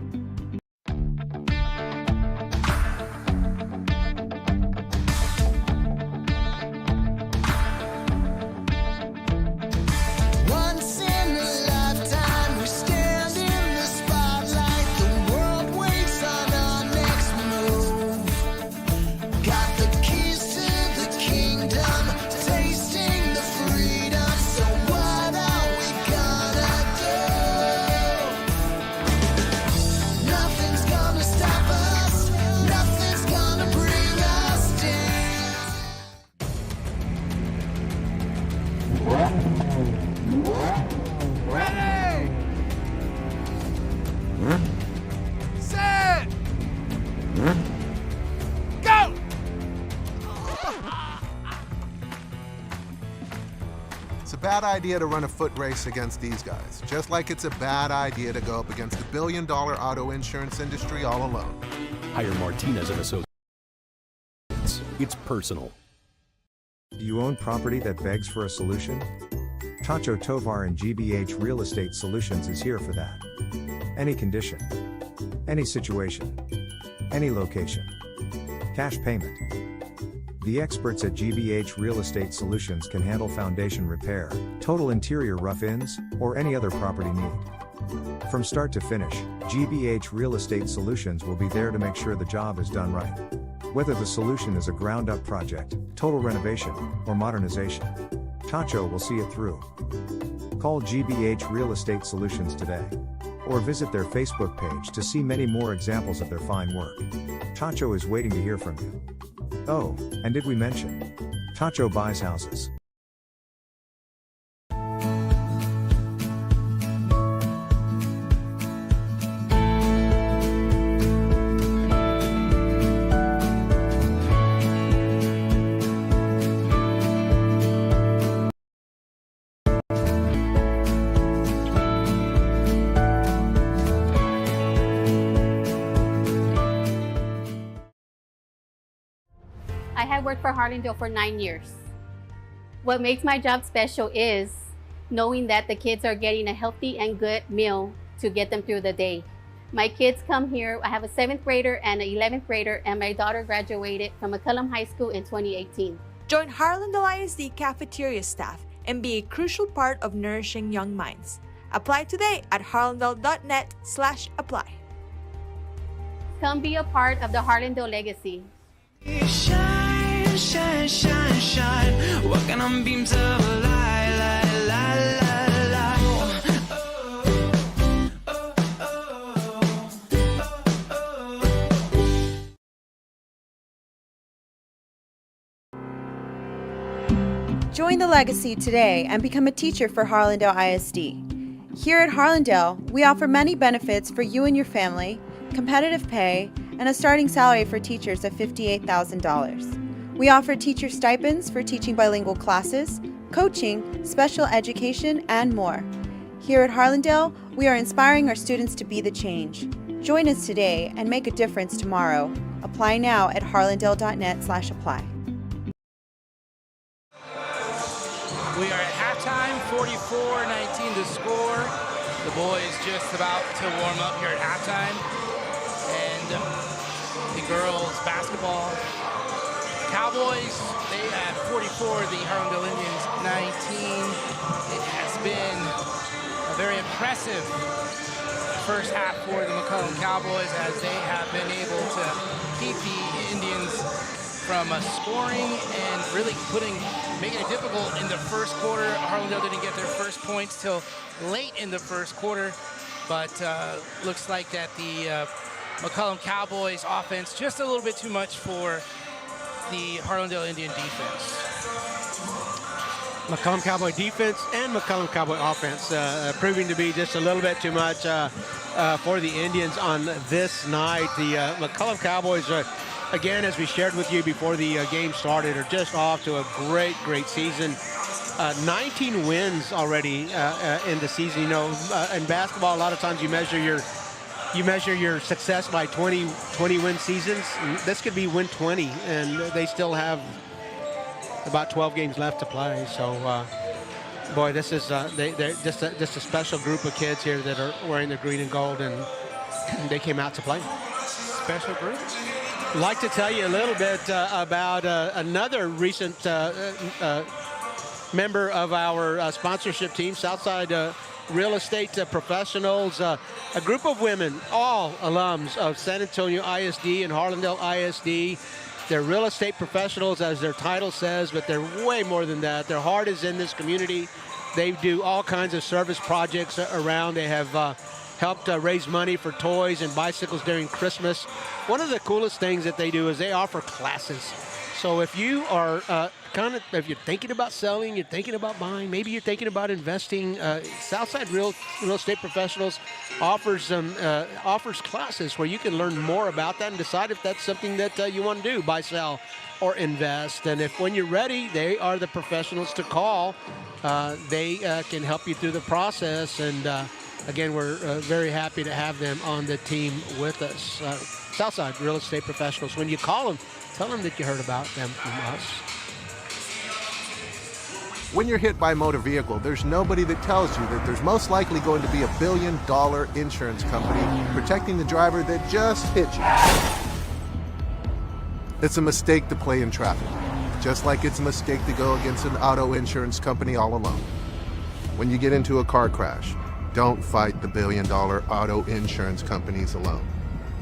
It's a bad idea to run a foot race against these guys, just like it's a bad idea to go up against the billion-dollar auto insurance industry all alone. Hire Martinez and Associates. It's personal. Do you own property that begs for a solution? Tacho Tovar and GBH Real Estate Solutions is here for that. Any condition, any situation, any location. Cash payment. The experts at GBH Real Estate Solutions can handle foundation repair, total interior rough-ins, or any other property need. From start to finish, GBH Real Estate Solutions will be there to make sure the job is done right. Whether the solution is a ground-up project, total renovation, or modernization, Tacho will see it through. Call GBH Real Estate Solutions today, or visit their Facebook page to see many more examples of their fine work. Tacho is waiting to hear from you. Oh, and did we mention? Tacho buys houses. I have worked for Harlandale for 9 years. What makes my job special is knowing that the kids are getting a healthy and good meal to get them through the day. My kids come here. I have a 7th grader and an 11th grader, and my daughter graduated from McCollum High School in 2018. Join Harlandale ISD cafeteria staff and be a crucial part of nourishing young minds. Apply today at harlandale.net/apply. Come be a part of the Harlandale legacy. Shine, shine, shine, shine. Walking on beams of light, light, light, light, light. Oh, oh, oh, oh. Join the legacy today and become a teacher for Harlandale ISD. Here at Harlandale, we offer many benefits for you and your family, competitive pay, and a starting salary for teachers of $58,000. We offer teacher stipends for teaching bilingual classes, coaching, special education, and more. Here at Harlandale, we are inspiring our students to be the change. Join us today and make a difference tomorrow. Apply now at harlandale.net/apply. We are at halftime, 44-19 to score. The boys just about to warm up here at halftime. And the girls basketball Cowboys, they have 44, the Harlandale Indians 19. It has been a very impressive first half for the McCollum Cowboys as they have been able to keep the Indians from scoring and really making it difficult in the first quarter. Harlandale didn't get their first points till late in the first quarter, but looks like that the McCollum Cowboys offense just a little bit too much for the Harlandale Indian defense. McCollum Cowboy defense and McCollum Cowboy offense proving to be just a little bit too much for the Indians on this night. The McCollum Cowboys, again, as we shared with you before the game started, are just off to a great season. 19 wins already in the season. You know, in basketball, a lot of times you measure your success by 20 win seasons. This could be win 20, and they still have about 12 games left to play. So, boy, this is they're just a special group of kids here that are wearing the green and gold, and they came out to play. Special group. I'd like to tell you a little bit about another recent member of our sponsorship team, Southside Real Estate Professionals, a group of women, all alums of San Antonio ISD and Harlandale ISD. They're real estate professionals, as their title says, but they're way more than that. Their heart is in this community. They do all kinds of service projects around. They have helped raise money for toys and bicycles during Christmas. One of the coolest things that they do is they offer classes. So if you are if you're thinking about selling, you're thinking about buying, maybe you're thinking about investing, Southside Real Estate Professionals offers classes where you can learn more about that and decide if that's something that you want to do, buy, sell, or invest. And when you're ready, they are the professionals to call. They can help you through the process. And again, we're very happy to have them on the team with us. Southside Real Estate Professionals. When you call them, tell them that you heard about them from us. When you're hit by a motor vehicle, there's nobody that tells you that there's most likely going to be $1 billion insurance company protecting the driver that just hit you. It's a mistake to play in traffic, just like it's a mistake to go against an auto insurance company all alone. When you get into a car crash, don't fight the $1 billion auto insurance companies alone.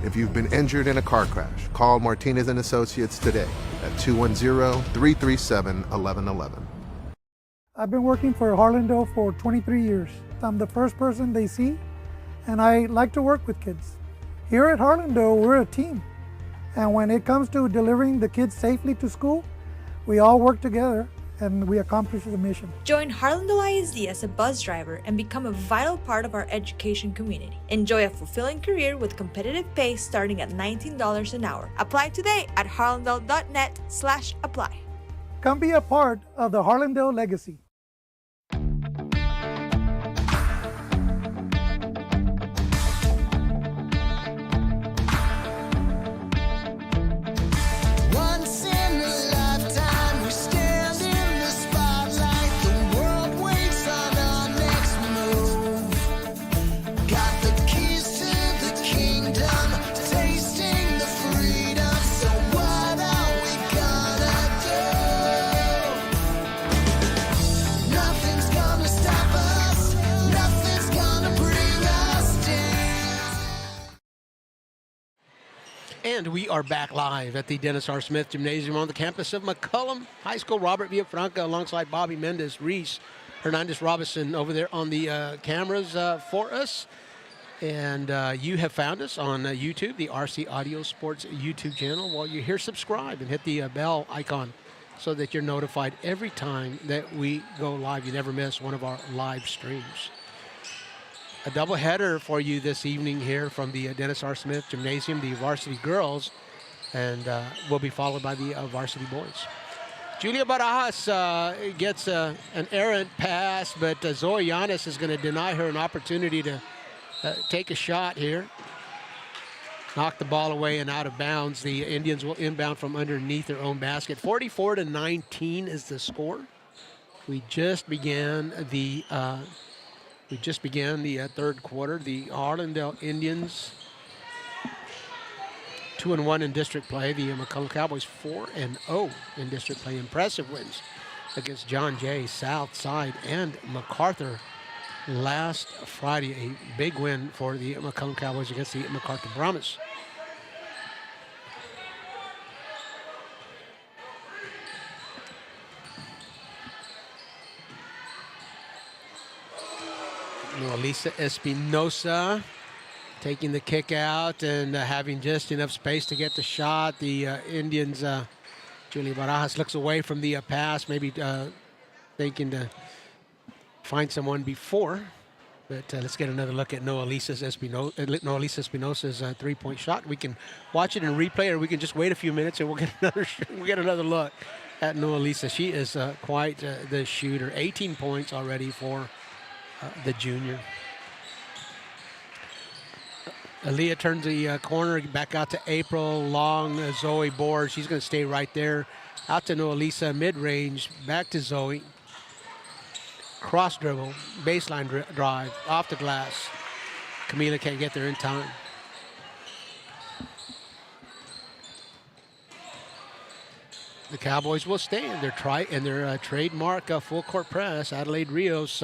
If you've been injured in a car crash, call Martinez & Associates today at 210-337-1111. I've been working for Harlandale for 23 years. I'm the first person they see, and I like to work with kids. Here at Harlandale, we're a team. And when it comes to delivering the kids safely to school, we all work together and we accomplish the mission. Join Harlandale ISD as a bus driver and become a vital part of our education community. Enjoy a fulfilling career with competitive pay starting at $19 an hour. Apply today at harlandale.net/apply. Come be a part of the Harlandale legacy. And we are back live at the Dennis R. Smith Gymnasium on the campus of McCollum High School. Robert Villafranca alongside Bobby Mendez, Reese Hernandez Robinson over there on the cameras for us. And you have found us on YouTube, the RC Audio Sports YouTube channel. While you're here, subscribe and hit the bell icon so that you're notified every time that we go live. You never miss one of our live streams. A doubleheader for you this evening here from the Dennis R. Smith Gymnasium, the varsity girls, and will be followed by the varsity boys. Julia Barajas gets an errant pass, but Zoe Yanis is going to deny her an opportunity to take a shot here. Knock the ball away and out of bounds. The Indians will inbound from underneath their own basket. 44-19 is the score. We just began the third quarter. The Harlandale Indians 2-1 in district play. The McCollum Cowboys 4-0 in district play. Impressive wins against John Jay, Southside, and MacArthur last Friday. A big win for the McCollum Cowboys against the MacArthur Brahmas. Elisa Espinosa taking the kick out and having just enough space to get the shot. The Indians, Julia Barajas looks away from the pass, maybe thinking to find someone before. But let's get another look at Noah Lisa Espinosa's three-point shot. We can watch it in replay, or we can just wait a few minutes and we'll get another look at Noah Lisa. She is quite the shooter. 18 points already for the junior. Aaliyah turns the corner, back out to April. Long Zoe board. She's going to stay right there. Out to Noah Lisa, mid-range. Back to Zoe. Cross dribble, baseline drive, off the glass. Camila can't get there in time. The Cowboys will stay in their trademark full court press. Adelaide Rios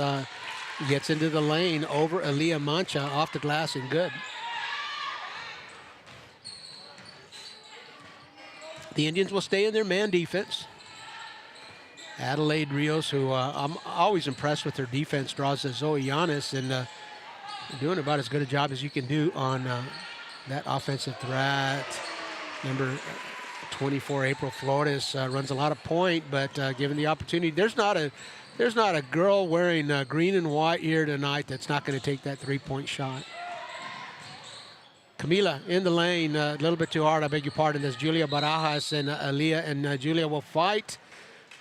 gets into the lane over Aaliyah Mancha, off the glass and good. The Indians will stay in their man defense. Adelaide Rios, who I'm always impressed with her defense, draws Zoe Yanis, and doing about as good a job as you can do on that offensive threat. Number 24, April Flores, runs a lot of point, but given the opportunity, there's not a girl wearing green and white here tonight that's not going to take that three-point shot. Camila in the lane, a little bit too hard, I beg your pardon. There's Julia Barajas and Aaliyah, and Julia will fight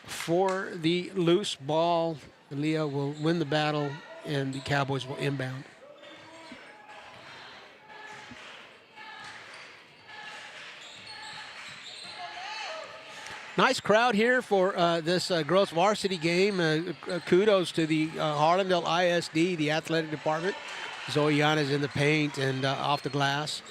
for the loose ball. Aaliyah will win the battle, and the Cowboys will inbound. Nice crowd here for this girls varsity game. Kudos to the Harlandale ISD, the athletic department. Zoe Yanis in the paint and off the glass.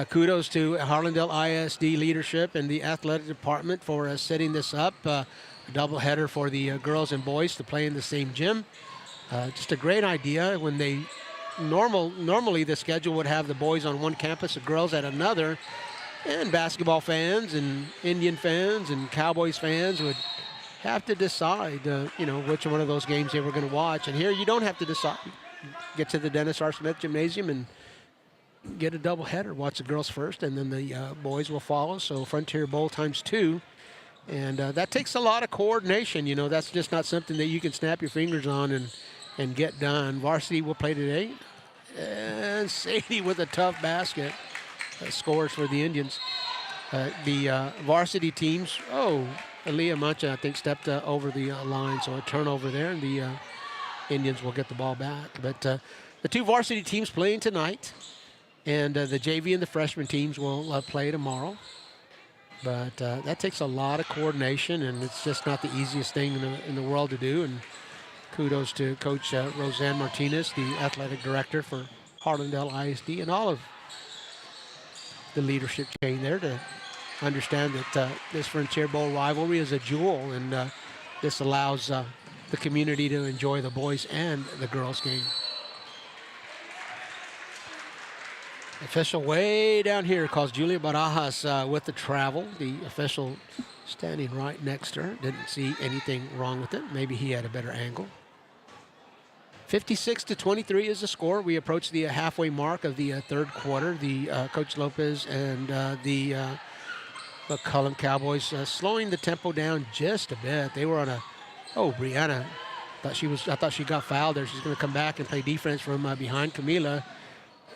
Kudos to Harlandale ISD leadership and the athletic department for setting this up. A doubleheader for the girls and boys to play in the same gym. Just a great idea. When they normally the schedule would have the boys on one campus, the girls at another, and basketball fans and Indian fans and Cowboys fans would have to decide, which one of those games they were going to watch. And here you don't have to decide. Get to the Dennis R. Smith Gymnasium and get a doubleheader. Watch the girls first, and then the boys will follow. So Frontier Bowl ×2. And that takes a lot of coordination. That's just not something that you can snap your fingers on and get done. Varsity will play today. And Sadie with a tough basket. Scores for the Indians. The varsity teams, Aaliyah Mancha, I think, stepped over the line. So a turnover there, and the Indians will get the ball back. But the two varsity teams playing tonight, and the JV and the freshman teams will play tomorrow. But that takes a lot of coordination, and it's just not the easiest thing in the world to do. And kudos to Coach Roseanne Martinez, the athletic director for Harlandale ISD, and all of the leadership chain there to understand that this Frontier Bowl rivalry is a jewel, and this allows the community to enjoy the boys and the girls game. Official way down here calls Julia Barajas with the travel. The official standing right next to her. Didn't see anything wrong with it. Maybe he had a better angle. 56-23 is the score. We approach the halfway mark of the third quarter. The Coach Lopez and the McCollum Cowboys slowing the tempo down just a bit. They were on Brianna. I thought she got fouled there. She's going to come back and play defense from behind Camila.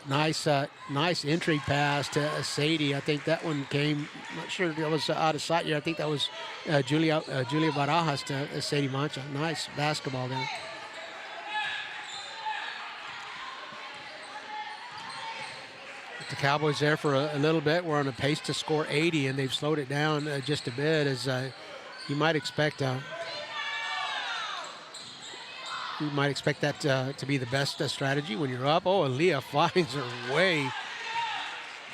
Nice entry pass to Sadie. I think that one came, I'm not sure if it was out of sight here. I think that was Julia Barajas to Sadie Mancha. Nice basketball there. The Cowboys there for a little bit. We're on a pace to score 80, and they've slowed it down just a bit, as you might expect. You might expect that to be the best strategy when you're up. Oh, Aaliyah finds her way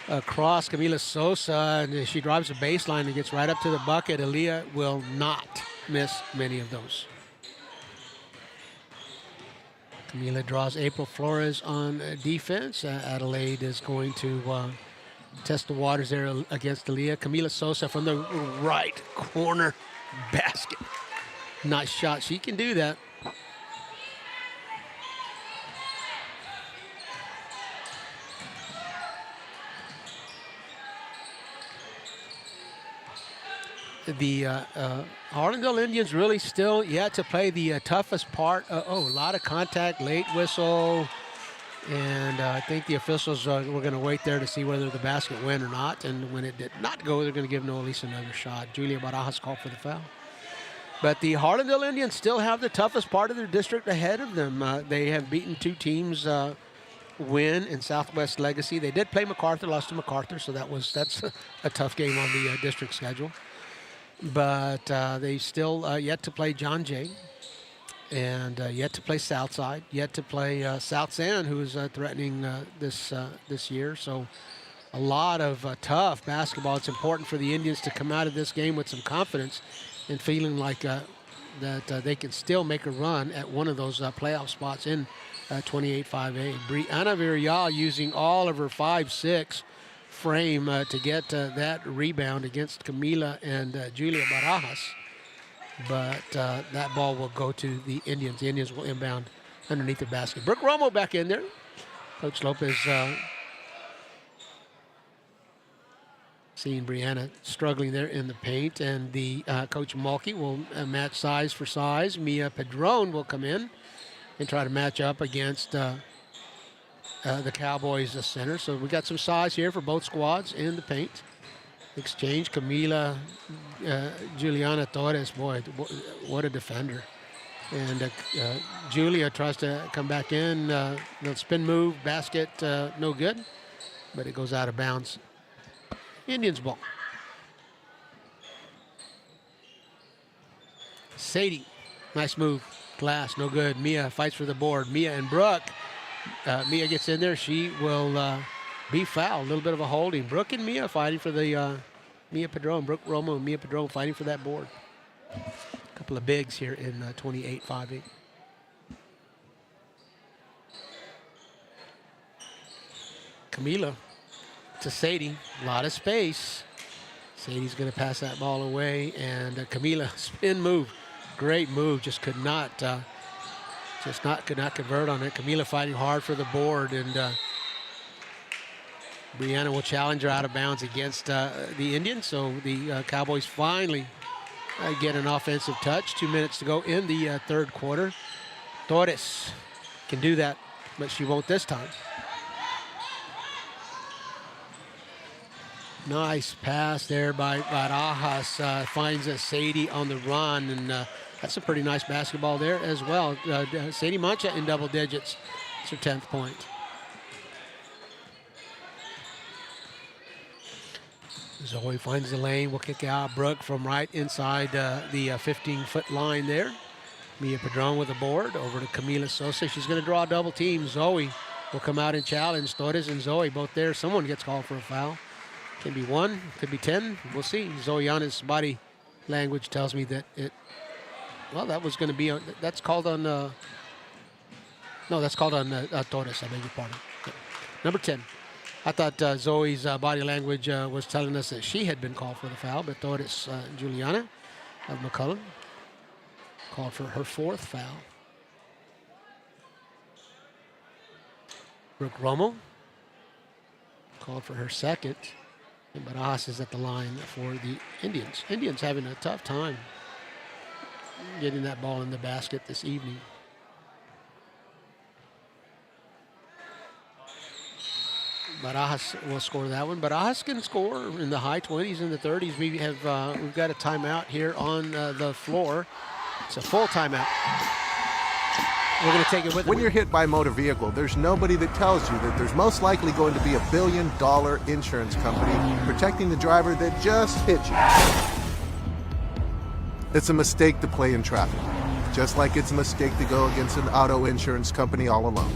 across Camila Sosa, and she drives the baseline and gets right up to the bucket. Aaliyah will not miss many of those. Camila draws April Flores on defense. Adelaide is going to test the waters there against Aaliyah. Camila Sosa from the right corner basket. Nice shot. She can do that. The Harlandale Indians really still yet to play the toughest part. A lot of contact, late whistle, and I think the officials were going to wait there to see whether the basket went or not, and when it did not go, they're going to give Noelisa another shot. Julia Barajas called for the foul. But the Harlandale Indians still have the toughest part of their district ahead of them. They have beaten two teams, Win and Southwest Legacy. They did play MacArthur, lost to MacArthur, so that's a tough game on the district schedule. But they still yet to play John Jay, and yet to play Southside, yet to play South San, who is threatening this year. So a lot of tough basketball. It's important for the Indians to come out of this game with some confidence and feeling like that they can still make a run at one of those playoff spots in 28-5A. Brianna Villarreal using all of her 5'6" frame to get that rebound against Camila and Julia Barajas. But that ball will go to the Indians. The Indians will inbound underneath the basket. Brooke Romo back in there. Coach Lopez seeing Brianna struggling there in the paint. And the Coach Mulkey will match size for size. Mia Padron will come in and try to match up against the Cowboys center. So we got some size here for both squads in the paint. Exchange, Camila, Juliana Torres, boy, what a defender. And Julia tries to come back in, the spin move, basket, no good, but it goes out of bounds. Indians ball. Sadie, nice move, glass, no good. Mia fights for the board. Mia and Brooke. Mia gets in there. She will be fouled. A little bit of a holding. Brooke and Mia fighting for the Mia Padron. Brooke Romo and Mia Padron fighting for that board. A couple of bigs here in 28-5A. Camila to Sadie. A lot of space. Sadie's going to pass that ball away. And Camila, spin move. Great move. Just could not convert on it. Camila fighting hard for the board, and Brianna will challenge her out of bounds against the Indians. So the Cowboys finally get an offensive touch. 2 minutes to go in the third quarter. Torres can do that, but she won't this time. Nice pass there by Barajas. Finds a Sadie on the run, and that's a pretty nice basketball there as well. Sadie Mancha in double digits. It's her 10th point. Zoe finds the lane. Will kick out. Brooke from right inside the 15-foot line there. Mia Padron with the board over to Camila Sosa. She's going to draw a double team. Zoe will come out and challenge. Torres and Zoe both there. Someone gets called for a foul. Can be 1, could be 10. We'll see. Zoeana's body language tells me that that was going to be, that's called on, that's called on Torres, I beg your pardon. Yeah. Number 10. I thought Zoe's body language was telling us that she had been called for the foul, but Torres Juliana of McCollum called for her 4th foul. Brooke Romo called for her 2nd. And Barajas is at the line for the Indians. Indians having a tough time getting that ball in the basket this evening. Barajas will score that one. Barajas can score in the high 20s and the 30s. We've got a timeout here on the floor. It's a full timeout. We're going to take it with When you're hit by a motor vehicle, there's nobody that tells you that there's most likely going to be $1 billion insurance company protecting the driver that just hit you. It's a mistake to play in traffic. just like it's a mistake to go against an auto insurance company all alone.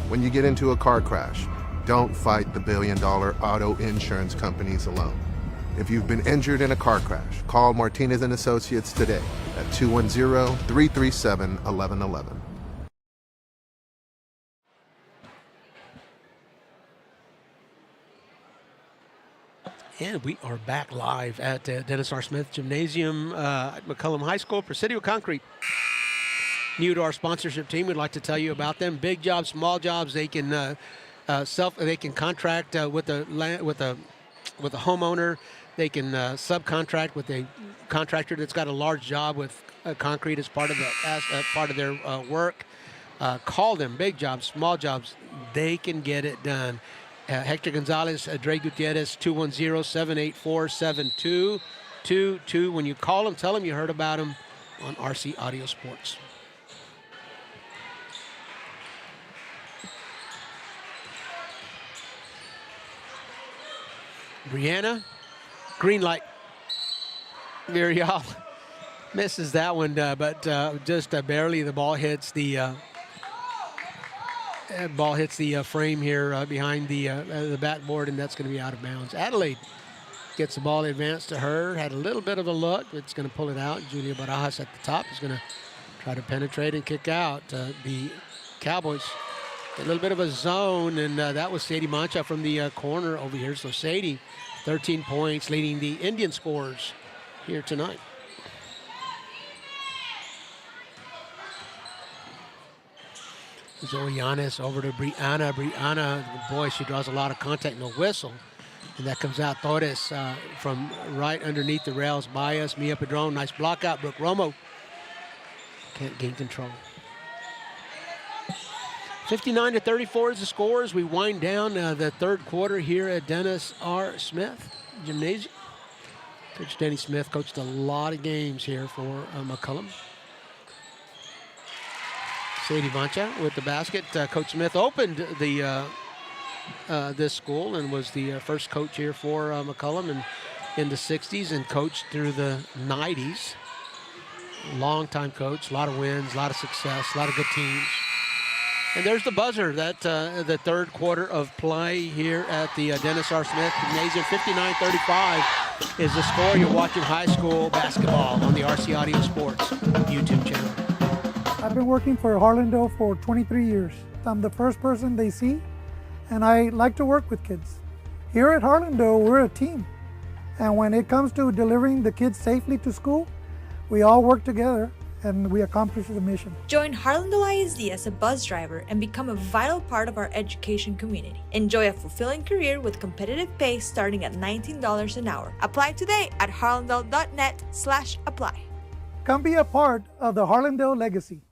When you get into a car crash, don't fight the billion-dollar auto insurance companies alone. If you've been injured in a car crash, call Martinez and Associates today at 210-337-1111. And we are back live at Dennis R. Smith Gymnasium at McCollum High School, Presidio Concrete. New to our sponsorship team, we'd like to tell you about them. Big jobs, small jobs, they can they can contract with a homeowner. They can subcontract with a contractor that's got a large job with concrete as part of their work. Call them. Big jobs, small jobs, they can get it done. Hector Gonzalez, Dre Gutierrez, 210-784-7222. When you call them, tell them you heard about them on RC Audio Sports. Brianna, green light. Muriel misses that one, but just barely. The ball hits the frame here behind the backboard, and that's going to be out of bounds. Adelaide gets the ball advanced to her. Had a little bit of a look. It's going to pull it out. Julia Barajas at the top is going to try to penetrate and kick out. The Cowboys a little bit of a zone, and that was Sadie Mancha from the corner over here. So Sadie, 13 points, leading the Indian scores here tonight. Zoe Yanis over to Brianna. Brianna, boy, she draws a lot of contact, no whistle. And that comes out Torres from right underneath the rails by us. Mia Padron, nice block out. Brooke Romo can't gain control. 59-34 is the score as we wind down the third quarter here at Dennis R. Smith Gymnasium. Coach Denny Smith coached a lot of games here for McCollum. Sadie Vancha with the basket. Coach Smith opened the this school and was the first coach here for McCollum in the 60s and coached through the 90s. Long-time coach, a lot of wins, a lot of success, a lot of good teams. And there's the buzzer, that the third quarter of play here at the Dennis R. Smith Gymnasium. 59-35 is the score. You're watching high school basketball on the RC Audio Sports YouTube channel. I've been working for Harlandale for 23 years. I'm the first person they see, and I like to work with kids. Here at Harlandale, we're a team. And when it comes to delivering the kids safely to school, we all work together and we accomplish the mission. Join Harlandale ISD as a bus driver and become a vital part of our education community. Enjoy a fulfilling career with competitive pay starting at $19 an hour. Apply today at harlandale.net/apply. Come be a part of the Harlandale legacy.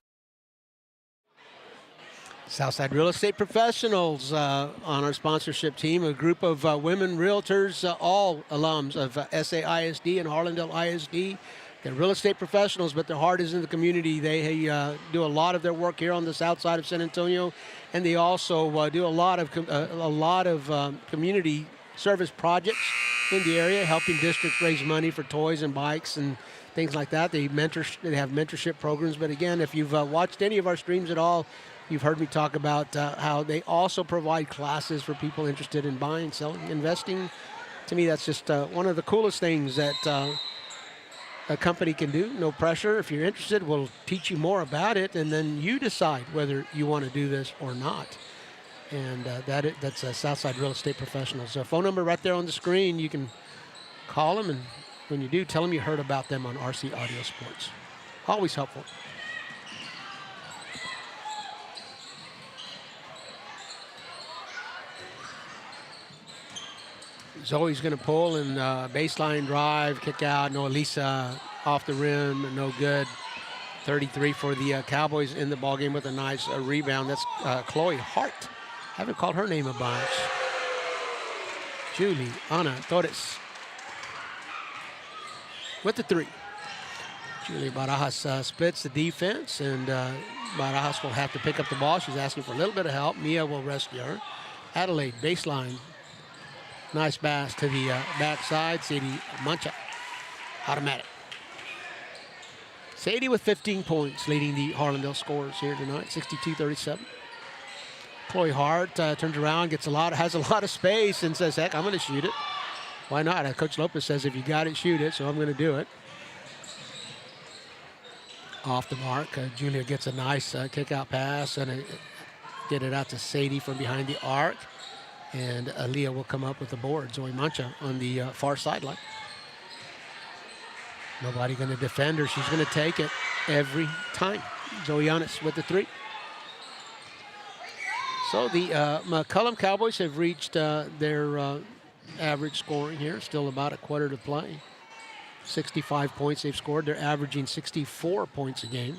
Southside Real Estate Professionals on our sponsorship team, a group of women realtors, all alums of SAISD and Harlandale ISD. They're real estate professionals, but their heart is in the community. They do a lot of their work here on the south side of San Antonio, and they also do a lot of community service projects in the area, helping districts raise money for toys and bikes and things like that. They have mentorship programs. But again, if you've watched any of our streams at all, you've heard me talk about how they also provide classes for people interested in buying, selling, investing. To me, that's just one of the coolest things that a company can do. No pressure. If you're interested, we'll teach you more about it, and then you decide whether you want to do this or not. And that's Southside Real Estate Professionals. So phone number right there on the screen. You can call them, and when you do, tell them you heard about them on RC Audio Sports. Always helpful. Zoe's going to pull and baseline drive, kick out. No, Elisa off the rim, no good. 33 for the Cowboys in the ballgame with a nice rebound. That's Chloe Hart. Haven't called her name a bunch. Ana Torres with the three. Julia Barajas splits the defense, and Barajas will have to pick up the ball. She's asking for a little bit of help. Mia will rescue her. Adelaide, baseline. Nice pass to the backside. Sadie Mancha. Automatic. Sadie with 15 points, leading the Harlandale scorers here tonight, 62-37. Chloe Hart turns around, has a lot of space, and says, heck, I'm going to shoot it. Why not? Coach Lopez says, if you got it, shoot it, so I'm going to do it. Off the mark, Julia gets a nice kick-out pass and get it out to Sadie from behind the arc. And Aaliyah will come up with the board. Zoe Mancha on the far sideline. Nobody going to defend her. She's going to take it every time. Zoe Yanis with the 3. So the McCollum Cowboys have reached their average scoring here. Still about a quarter to play. 65 points they've scored. They're averaging 64 points a game.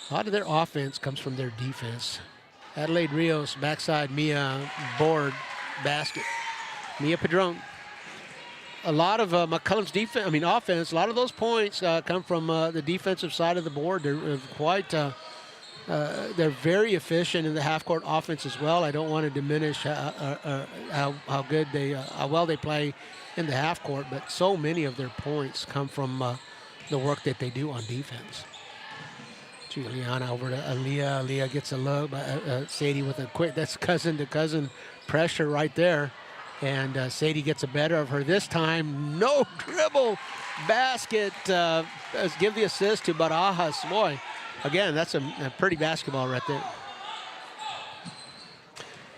A lot of their offense comes from their defense. Adelaide Rios, backside, Mia, board, basket. Mia Padron. A lot of McCollum's offense, a lot of those points come from the defensive side of the board. They're they're very efficient in the half-court offense as well. I don't want to diminish how well they play in the half-court, but so many of their points come from the work that they do on defense. Juliana over to Aaliyah. Aaliyah gets a look. Sadie with a quick, that's cousin-to-cousin pressure right there. And Sadie gets a better of her this time. No dribble basket. Give the assist to Barajas. Boy, again, that's a pretty basketball right there.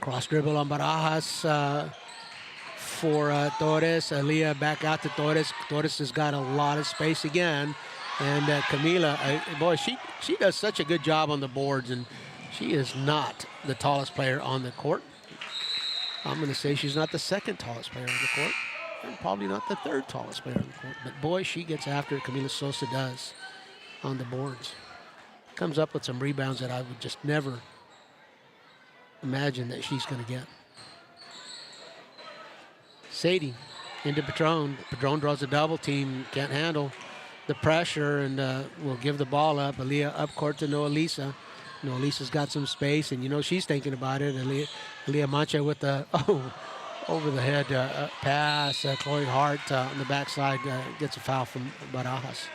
Cross dribble on Barajas for Torres. Aaliyah back out to Torres. Torres has got a lot of space again. And Camila, boy, she does such a good job on the boards, and she is not the tallest player on the court. I'm going to say she's not the second tallest player on the court, and probably not the third tallest player on the court. But boy, she gets after it. Camila Sosa does on the boards. Comes up with some rebounds that I would just never imagine that she's going to get. Sadie into Patron. Patron draws a double team, can't handle the pressure, and will give the ball up. Aaliyah up court to Noah Lisa. Noah Lisa's got some space, and she's thinking about it. Aaliyah Mancha with the over the head pass. Chloe Hart on the backside gets a foul from Barajas.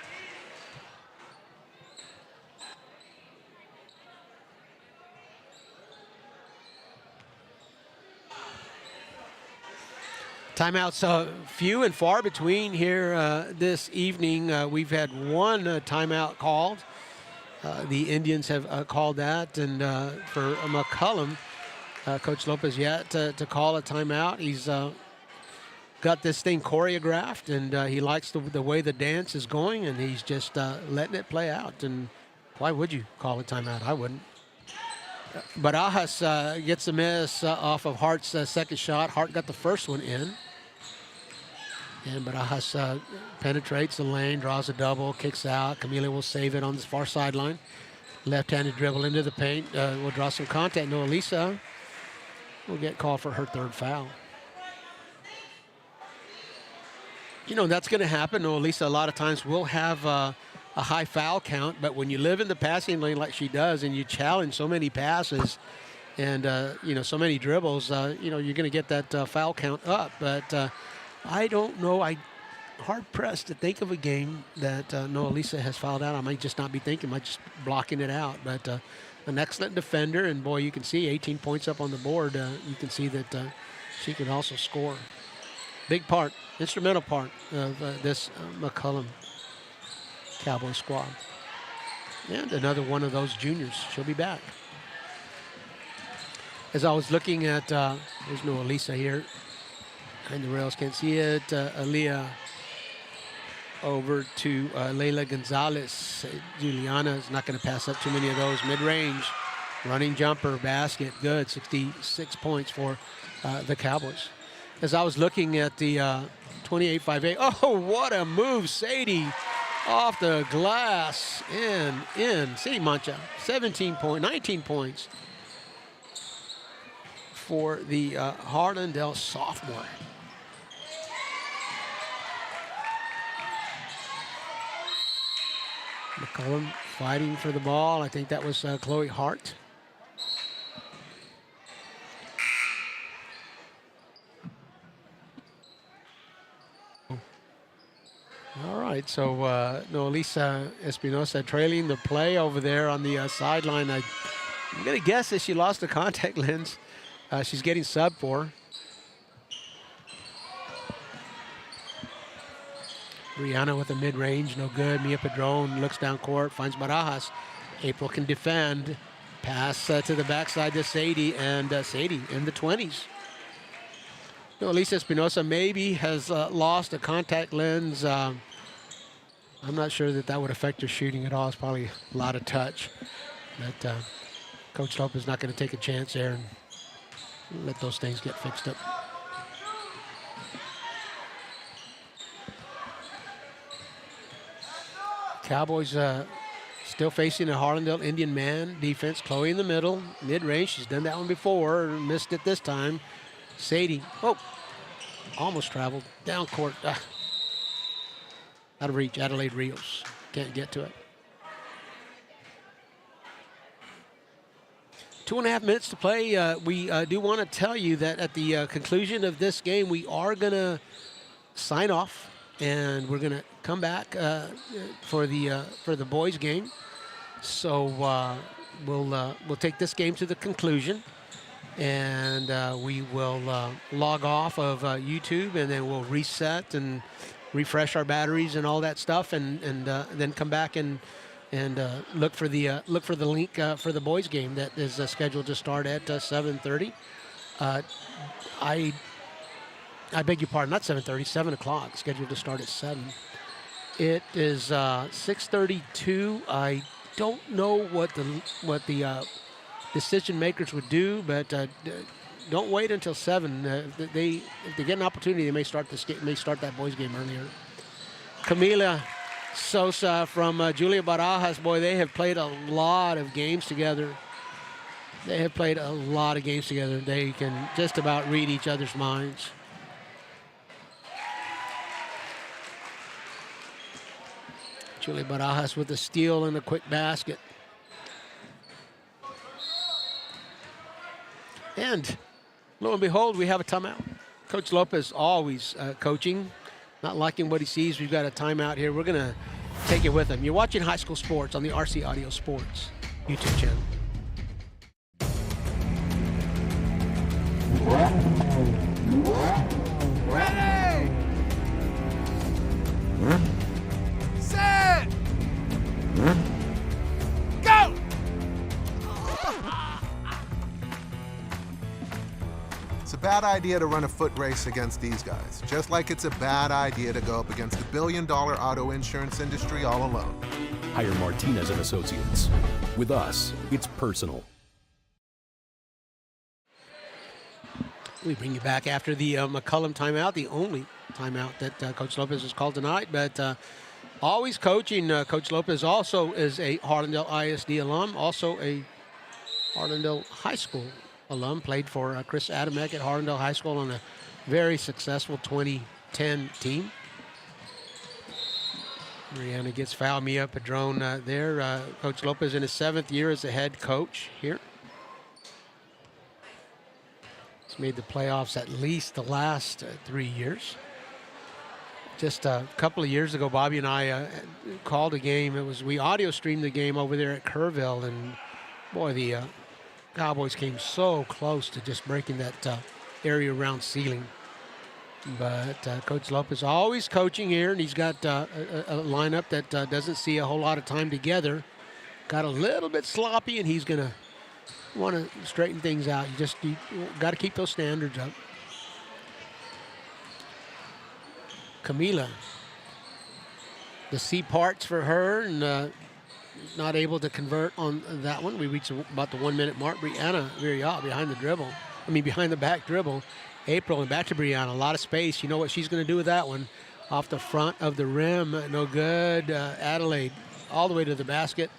Timeouts few and far between here this evening. We've had one timeout called. The Indians have called that, and for McCollum, Coach Lopez yet to call a timeout. He's got this thing choreographed, and he likes the way the dance is going, and he's just letting it play out. And why would you call a timeout? I wouldn't. Barajas gets a miss off of Hart's second shot. Hart got the first one in. And Barajas penetrates the lane, draws a double, kicks out. Camila will save it on the far sideline. Left-handed dribble into the paint. Will draw some contact. Noah Lisa will get called for her third foul. That's going to happen. Noah Lisa a lot of times will have a high foul count, but when you live in the passing lane like she does and you challenge so many passes and, so many dribbles, you're going to get that foul count up. But I don't know. I'm hard-pressed to think of a game that Noah Lisa has fouled out. I might just not be thinking, might just blocking it out. But an excellent defender, and, boy, you can see 18 points up on the board. You can see that she can also score. Big part, instrumental part of this McCollum Cowboy squad. And another one of those juniors. She'll be back. As I was looking at, there's Noah Lisa here. And the rails can't see it. Aaliyah over to Leila Gonzalez. Juliana is not going to pass up too many of those. Mid-range, running jumper, basket, good. 66 points for the Cowboys. As I was looking at the 28-5-8, oh, what a move. Sadie off the glass, in. Sadie Mancha, 19 points for the Harlandale sophomore. McCollum fighting for the ball. I think that was Chloe Hart. All right. right, so Noelisa Espinosa trailing the play over there on the sideline. I'm going to guess that she lost a contact lens. She's getting subbed for. Brianna with a mid-range, no good. Mia Padron looks down court, finds Barajas. April can defend. Pass to the backside to Sadie, and Sadie in the 20s. Elisa Espinosa maybe has lost a contact lens. I'm not sure that would affect her shooting at all. It's probably a lot of touch. But Coach Lopez is not going to take a chance there and let those things get fixed up. Cowboys still facing a Harlandale Indian man defense. Chloe in the middle, mid-range. She's done that one before, missed it this time. Sadie, almost traveled down court. Out of reach, Adelaide Rios. Can't get to it. 2.5 minutes to play. We do want to tell you that at the conclusion of this game, we are going to sign off, and we're going to come back for the boys' game. So we'll take this game to the conclusion, and we will log off of YouTube, and then we'll reset and refresh our batteries and all that stuff, and then come back and look for the link for the boys' game that is scheduled to start at 7:30. I beg your pardon, not 7:30, 7 o'clock, scheduled to start at 7. It is 6:32. I don't know what the decision makers would do, but don't wait until 7. If they get an opportunity, they may start that boys' game earlier. Camila Sosa from Julia Barajas, boy, they have played a lot of games together. They can just about read each other's minds. Julia Barajas with a steal and a quick basket. And lo and behold, we have a timeout. Coach Lopez always coaching. Not liking what he sees, we've got a timeout here. We're going to take it with him. You're watching High School Sports on the RC Audio Sports YouTube channel. Ready! Set! Go! It's a bad idea to run a foot race against these guys, just like it's a bad idea to go up against the billion-dollar auto insurance industry all alone. Hire Martinez and Associates. With us, it's personal. We bring you back after the McCollum timeout, the only timeout that Coach Lopez has called tonight, but always coaching. Coach Lopez also is a Harlandale ISD alum, also a Harlandale High School alum, played for Chris Adamek at Harlandale High School on a very successful 2010 team. Mariana gets fouled. Mia Padron there. Coach Lopez in his 7th year as a head coach here. He's made the playoffs at least the last 3 years. Just a couple of years ago, Bobby and I called a game. We audio streamed the game over there at Kerrville, and boy, the Cowboys came so close to just breaking that area around ceiling. But Coach Lopez always coaching here, and he's got a lineup that doesn't see a whole lot of time together. Got a little bit sloppy, and he's going to want to straighten things out. You got to keep those standards up. Camila, the C parts for her, and not able to convert on that one. We reached about the 1 minute mark. Brianna Viriat behind the back dribble. April and back to Brianna. A lot of space. You know what she's going to do with that one. Off the front of the rim. No good. Adelaide all the way to the basket.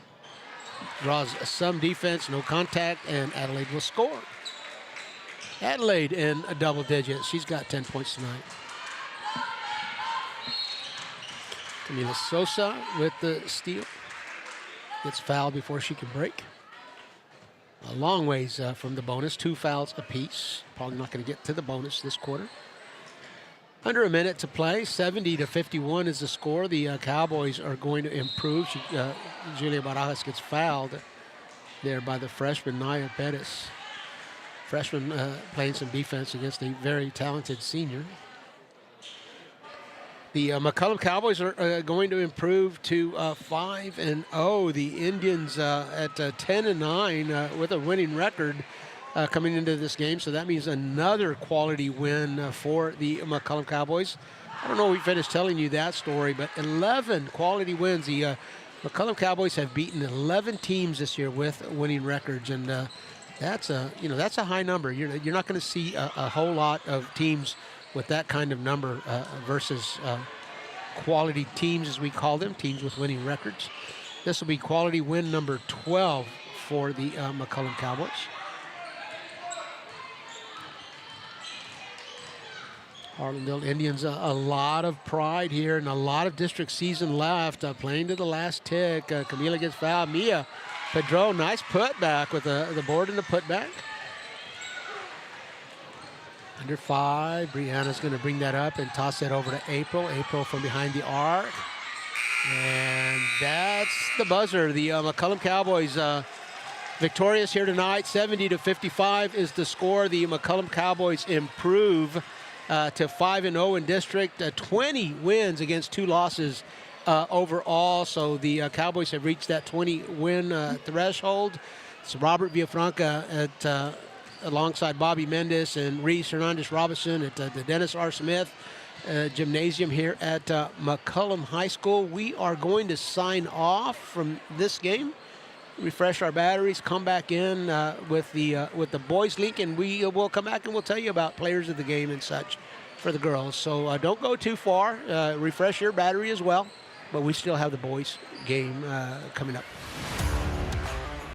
Draws some defense, no contact, and Adelaide will score. Adelaide in a double digit. She's got 10 points tonight. Camila Sosa with the steal. Gets fouled before she can break. A long ways from the bonus. 2 fouls apiece. Probably not going to get to the bonus this quarter. Under a minute to play, 70-51 is the score. The Cowboys are going to improve. Julia Barajas gets fouled there by the freshman Naya Pettis. Freshman playing some defense against a very talented senior. The McCollum Cowboys are going to improve to 5-0. The Indians at 10-9 with a winning record coming into this game. So that means another quality win for the McCollum Cowboys. I don't know if we finished telling you that story, but 11 quality wins. The McCollum Cowboys have beaten 11 teams this year with winning records, and that's a high number. You're not going to see a whole lot of teams with that kind of number versus quality teams, as we call them, teams with winning records. This will be quality win number 12 for the McCollum Cowboys. Harlandale Indians, a lot of pride here and a lot of district season left. Playing to the last tick. Camila gets fouled. Mia Pedro, nice putback with the board and the putback. Under 5, Brianna's going to bring that up and toss that over to April. April from behind the arc. And that's the buzzer. The McCollum Cowboys victorious here tonight. 70-55 is the score. The McCollum Cowboys improve to 5-0 in district. 20 wins against 2 losses overall. So the Cowboys have reached that 20-win threshold. It's Robert Villafranca at alongside Bobby Mendes and Reese Hernandez Robinson at the Dennis R. Smith Gymnasium here at McCollum High School. We are going to sign off from this game, refresh our batteries, come back in with the boys link, and we will come back and we'll tell you about players of the game and such for the girls. So don't go too far. Refresh your battery as well, but we still have the boys game coming up.